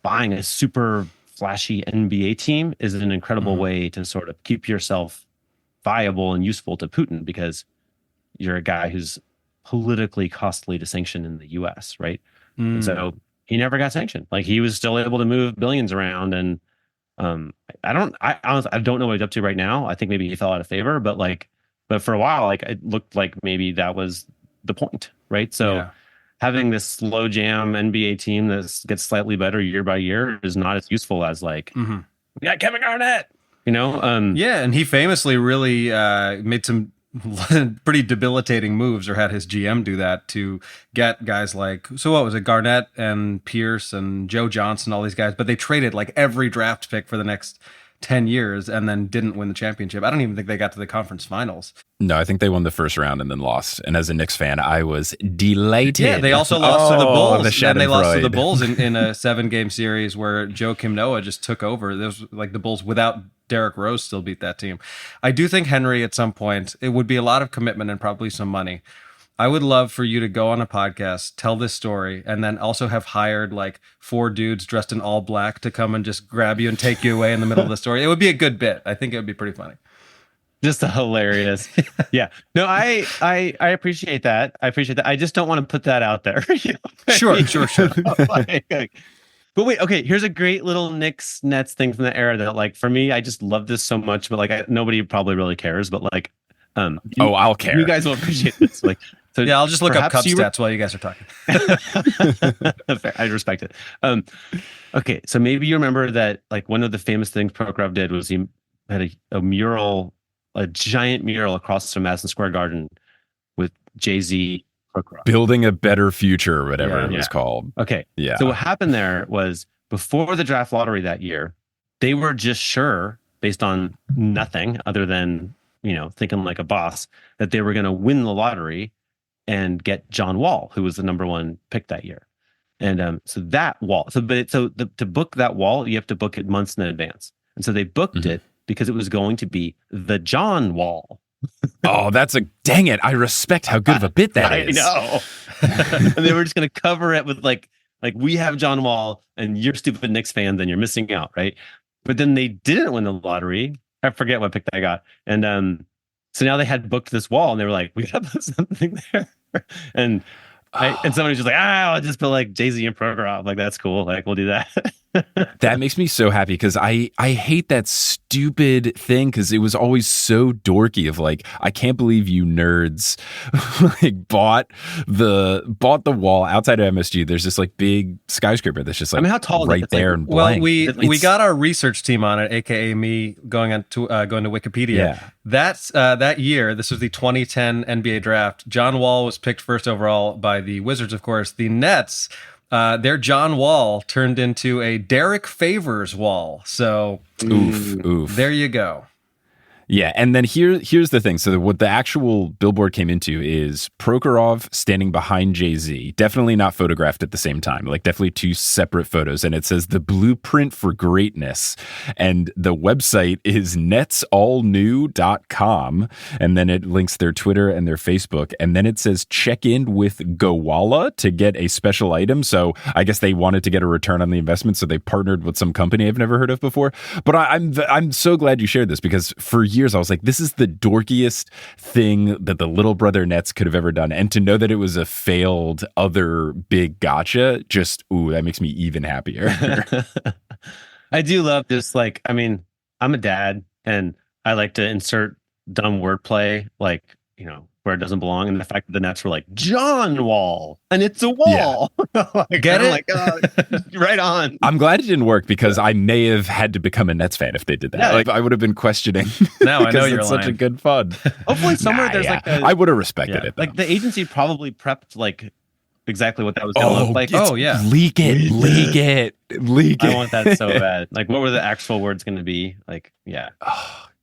Buying a super flashy NBA team is an incredible way to sort of keep yourself viable and useful to Putin, because you're a guy who's politically costly to sanction in the US, right? And so he never got sanctioned. Like, he was still able to move billions around. And I honestly, I don't know what he's up to right now. I think maybe he fell out of favor, but for a while, like, it looked like maybe that was the point, right? So having this slow jam NBA team that gets slightly better year by year is not as useful as like, we got Kevin Garnett, you know? Yeah, and he famously really made some pretty debilitating moves, or had his GM do that, to get guys like, so what was it, Garnett and Pierce and Joe Johnson, all these guys, but they traded like every draft pick for the next 10 years and then didn't win the championship. I don't even think they got to the conference finals. No, I think they won the first round and then lost. And as a Knicks fan, I was delighted. Yeah, they also lost to the Bulls. And they lost to the Bulls in a 7-game series where Joakim Noah just took over. There was like the Bulls without Derrick Rose still beat that team. I do think, Henry, at some point, it would be a lot of commitment and probably some money. I would love for you to go on a podcast, tell this story, and then also have hired like 4 dudes dressed in all black to come and just grab you and take you away in the middle of the story. It would be a good bit. I think it would be pretty funny. Just hilarious. Yeah. No, I appreciate that. I appreciate that. I just don't want to put that out there. You know? Sure. But wait, okay, here's a great little Knicks Nets thing from the era that, like, for me, I just love this so much, but like nobody probably really cares, but like I'll care. You guys will appreciate this. Like, so yeah, I'll just look up Cub stats while you guys are talking. I respect it. Okay, so maybe you remember that, like, one of the famous things Prokhorov did was he had a mural, a giant mural across from Madison Square Garden with Jay-Z. Prokhorov. Building a better future, or whatever it was called. Okay. Yeah. So what happened there was, before the draft lottery that year, they were just sure, based on nothing other than, you know, thinking like a boss, that they were going to win the lottery and get John Wall, who was the number 1 pick that year. And so that Wall, to book that Wall, you have to book it months in advance. And so they booked it because it was going to be the John Wall. Oh, dang it. I respect how good of a bit that is. I know. And they were just going to cover it with like we have John Wall and you're stupid Knicks fans and you're missing out, right? But then they didn't win the lottery. I forget what pick they got. And so now they had booked this Wall and they were like, we got to put something there. And somebody was just like, I'll just put like Jay-Z and Prokhorov. Like, that's cool. Like, we'll do that. That makes me so happy, because I hate that stupid thing, because it was always so dorky of like, I can't believe you nerds like bought the Wall outside of MSG. There's this like big skyscraper that's just like, I mean, how tall right is there, like, and blank. Well, we got our research team on it, aka me going to Wikipedia. Yeah. That's that year. This was the 2010 NBA draft. John Wall was picked first overall by the Wizards, of course. The Nets, their John Wall turned into a Derek Favors Wall. So, oof. There you go. Yeah, and then here's the thing. So what the actual billboard came into is Prokhorov standing behind Jay-Z, definitely not photographed at the same time, like definitely 2 separate photos. And it says the blueprint for greatness. And the website is netsallnew.com. And then it links their Twitter and their Facebook. And then it says check in with Gowalla to get a special item. So I guess they wanted to get a return on the investment. So they partnered with some company I've never heard of before. But I'm so glad you shared this, because for years I was like, this is the dorkiest thing that the little brother Nets could have ever done. And to know that it was a failed other big gotcha, just, that makes me even happier. I do love this. Like, I mean, I'm a dad and I like to insert dumb wordplay, like, you know, where it doesn't belong. And the fact that the Nets were like, John Wall, and it's a wall. Yeah. Like, get it? Like, right on. I'm glad it didn't work, because I may have had to become a Nets fan if they did that. Yeah. Like, I would have been questioning. Now I know you're it's lying. such a good fun. Hopefully somewhere there's like I would have respected it, though. Like, the agency probably prepped like exactly what that was going to look like. Oh yeah, leak it. I want that so bad. Like, what were the actual words going to be? Like, yeah.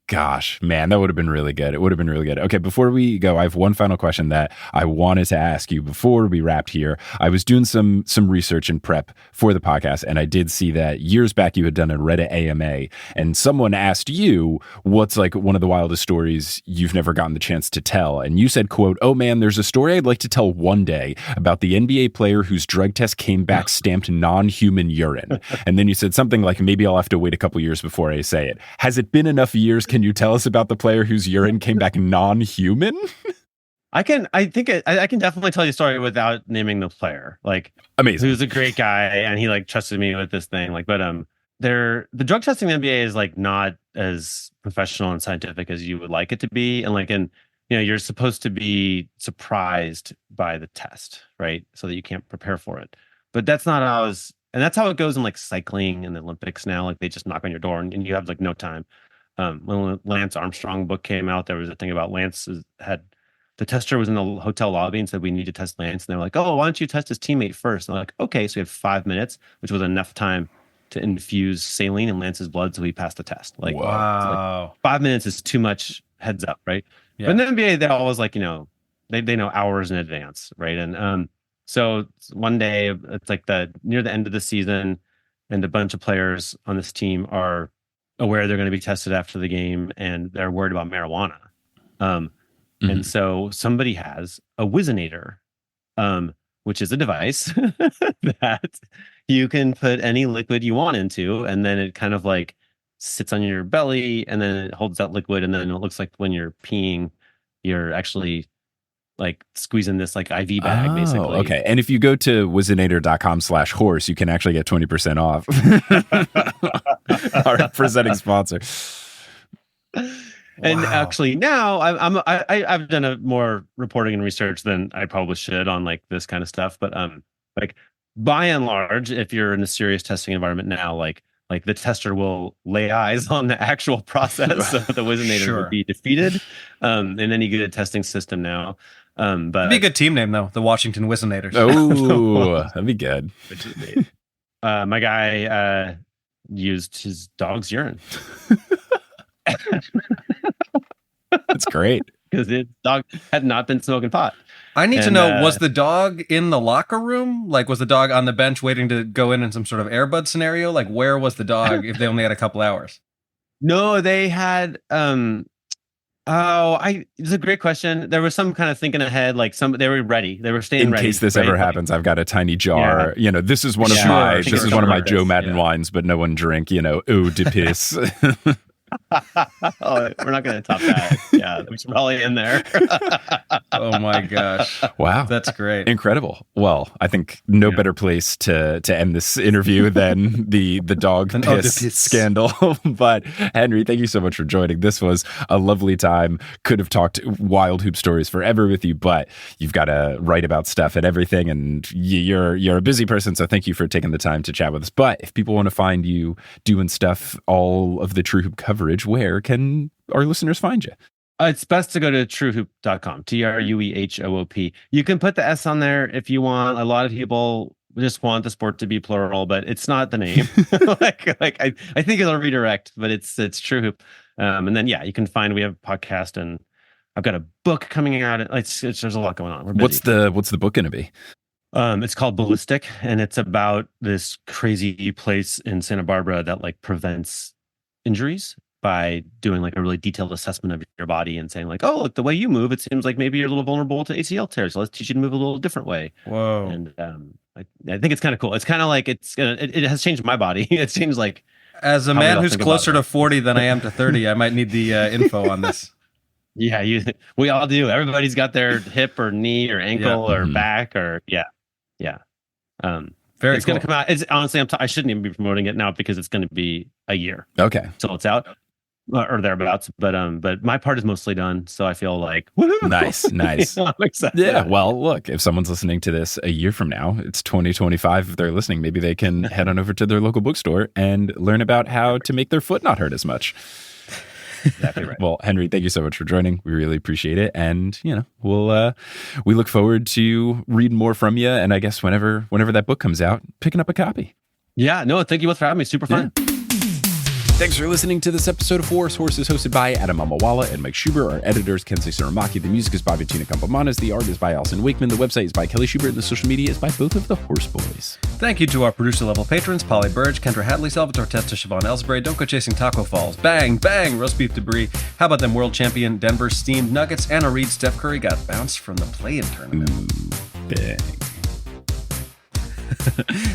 Gosh, man, that would have been really good. It would have been really good. Okay, before we go, I have one final question that I wanted to ask you before we wrapped here. I was doing some research and prep for the podcast, and I did see that years back you had done a Reddit AMA, and someone asked you what's like one of the wildest stories you've never gotten the chance to tell. And you said, quote, "Oh man, there's a story I'd like to tell one day about the NBA player whose drug test came back stamped non-human urine." And then you said something like, maybe I'll have to wait a couple years before I say it. Has it been enough years? Can you tell us about the player whose urine came back non-human? I can definitely tell you a story without naming the player. Like, amazing. He was a great guy and he like trusted me with this thing. Like, but the drug testing in the NBA is like not as professional and scientific as you would like it to be. And like, you're supposed to be surprised by the test, right? So that you can't prepare for it. But that's not how and that's how it goes in like cycling and the Olympics now. Like they just knock on your door and you have like no time. When Lance Armstrong book came out, there was a thing about Lance had the tester was in the hotel lobby and said, "We need to test Lance." And they were like, "Oh, why don't you test his teammate first?" And they're like, "Okay." So we had 5 minutes, which was enough time to infuse saline in Lance's blood, so he passed the test. Like, wow, like 5 minutes is too much heads up, right? Yeah. But in the NBA, they're always like, they know hours in advance, right? And so one day, it's like near the end of the season, and a bunch of players on this team are aware they're going to be tested after the game, and they're worried about marijuana. And so somebody has a Whizzinator, which is a device that you can put any liquid you want into, and then it kind of like sits on your belly, and then it holds that liquid, and then it looks like when you're peeing, you're actually like squeezing this like IV bag, basically. Okay. And if you go to whizzinator.com/horse, you can actually get 20% off. Our presenting sponsor. And actually now I've done a more reporting and research than I probably should on like this kind of stuff. But like by and large, if you're in a serious testing environment now, like the tester will lay eyes on the actual process, so the Whizzinator would be defeated in any good testing system now. But it'd be a good team name though, the Washington Whizzinators. Oh, that'd be good. My guy used his dog's urine. That's great. Because his dog had not been smoking pot. I need to know, was the dog in the locker room? Like, was the dog on the bench waiting to go in some sort of Airbud scenario? Like, where was the dog if they only had a couple hours? No, they had it's a great question. There was some kind of thinking ahead, like they were ready. They were staying ready. In case this ever happens, I've got a tiny jar. Yeah. This is one of my Joe Madden wines, but no one drink, eau de piss. Oh, we're not going to top that. Yeah, we should probably in there. Oh my gosh. Wow. That's great. Incredible. Well, I think no better place to end this interview than the dog piss scandal. But Henry, thank you so much for joining. This was a lovely time. Could have talked wild hoop stories forever with you, but you've got to write about stuff and everything, and you're a busy person, so thank you for taking the time to chat with us. But if people want to find you doing stuff, all of the True Hoop coverage, where can our listeners find you? It's best to go to truehoop.com, TRUEHOOP. You can put the S on there if you want. A lot of people just want the sport to be plural, but it's not the name. I think it'll redirect, but it's True Hoop. And then you can find, we have a podcast, and I've got a book coming out. There's a lot going on. We're busy. What's the book going to be? It's called Ballistic, and it's about this crazy place in Santa Barbara that like prevents injuries by doing like a really detailed assessment of your body and saying like, oh, look, the way you move, it seems like maybe you're a little vulnerable to ACL tears. So let's teach you to move a little different way. Whoa. And I think it's kind of cool. It's kind of like it has changed my body. It seems like, as a man who's closer to 40 than I am to 30, I might need the info on this. Yeah, we all do. Everybody's got their hip or knee or ankle or back or Very it's cool. going to come out. It's honestly, I shouldn't even be promoting it now because it's going to be a year. Okay. So it's out or thereabouts. But my part is mostly done. So I feel like, woo-hoo! Nice. I'm excited. Yeah. Well, look, if someone's listening to this a year from now, it's 2025. If they're listening, maybe they can head on over to their local bookstore and learn about how to make their foot not hurt as much. Exactly right. Well, Henry, thank you so much for joining. We really appreciate it. And, we look forward to reading more from you. And I guess whenever that book comes out, picking up a copy. Yeah, no, thank you both for having me. Super fun. Yeah. Thanks for listening to this episode of Horse. Horse is hosted by Adam Amawala and Mike Schubert. Our editors, Kensei Suramaki. The music is by Bettina Campamanas. The art is by Alison Wakeman. The website is by Kelly Schubert. And the social media is by both of the Horse Boys. Thank you to our producer-level patrons, Polly Burge, Kendra Hadley, Salvatore Testa, Siobhan Ellsbury, Don't Go Chasing Taco Falls, Bang, Bang, Roast Beef Debris, How About Them World Champion, Denver Steamed Nuggets, Anna Reed, Steph Curry got bounced from the play-in tournament. Bang.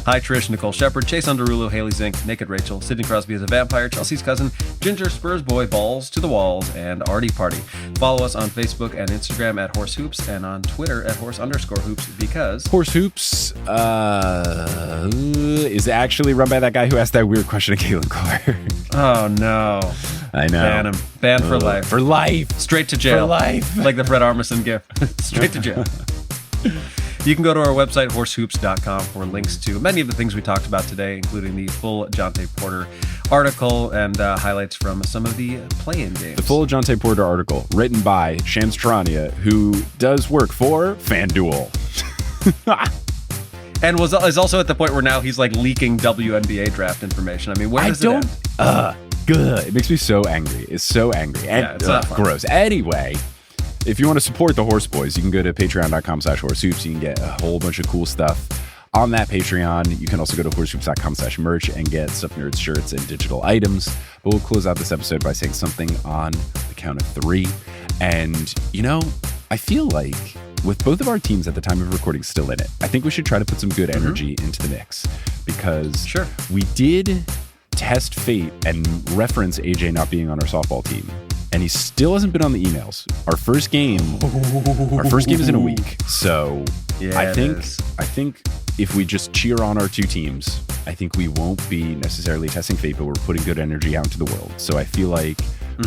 Hi, Trish, Nicole Shepard, Chase Underulo, Haley Zink, Naked Rachel, Sidney Crosby is a vampire, Chelsea's cousin, Ginger Spurs Boy, Balls to the Walls, and Artie Party. Follow us on Facebook and Instagram at Horse Hoops and on Twitter at Horse_Hoops because Horse Hoops is actually run by that guy who asked that weird question of Caitlin Clark. Oh no. I know. Ban him. Banned for life. For life. Straight to jail. For life. Like the Fred Armisen gif. Straight to jail. You can go to our website, horsehoops.com, for links to many of the things we talked about today, including the full Jontay Porter article and highlights from some of the play-in games. The full Jontay Porter article, written by Shams Charania, who does work for FanDuel. And is also at the point where now he's like leaking WNBA draft information. I mean, where does it end? Good. It makes me so angry. It's so angry. And, yeah, it's not fun. Gross. Anyway, if you want to support the Horse Boys, you can go to patreon.com/horsehoops. You can get a whole bunch of cool stuff on that Patreon. You can also go to horsehoops.com/merch and get Stuff Nerds shirts and digital items. But we'll close out this episode by saying something on the count of 3. And, you know, I feel like with both of our teams at the time of recording still in it, I think we should try to put some good energy into the mix. Because we did test fate and reference AJ not being on our softball team. And he still hasn't been on the emails. Our first game is in a week. So yeah, I think if we just cheer on our two teams, I think we won't be necessarily testing fate, but we're putting good energy out into the world. So I feel like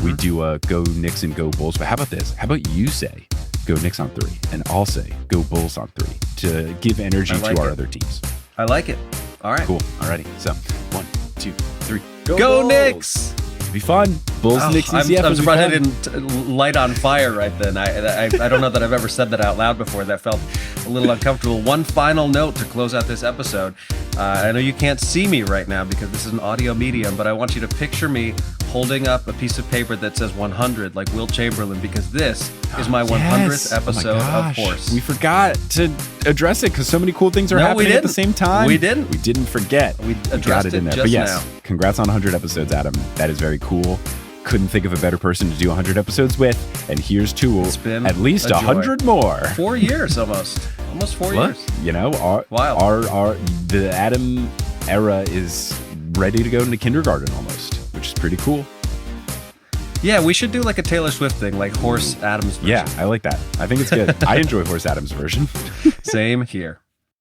we do a go Knicks and go Bulls. But how about this? How about you say go Knicks on 3 and I'll say go Bulls on 3 to give energy to our other teams. I like it. All right. Cool. Alrighty. So 1, 2, 3. Go Knicks! Be fun. Bulls Knicks ECF. I'm surprised I didn't light on fire right then. I don't know that I've ever said that out loud before. That felt a little uncomfortable. One final note to close out this episode. I know you can't see me right now because this is an audio medium, but I want you to picture me holding up a piece of paper that says 100 like Wilt Chamberlain, because this is my 100th episode of Horse. We forgot to address it because so many cool things are happening at the same time. We didn't. We didn't forget. We got it in there. But yes, congrats on 100 episodes, Adam. That is very cool. Couldn't think of a better person to do 100 episodes with. And here's to at least 100 more. 4 years almost. Almost 4 years. You know, the Adam era is ready to go into kindergarten almost, which is pretty cool. Yeah, we should do like a Taylor Swift thing, like Horse Adams version. Yeah, I like that. I think it's good. I enjoy Horse Adams version. Same here.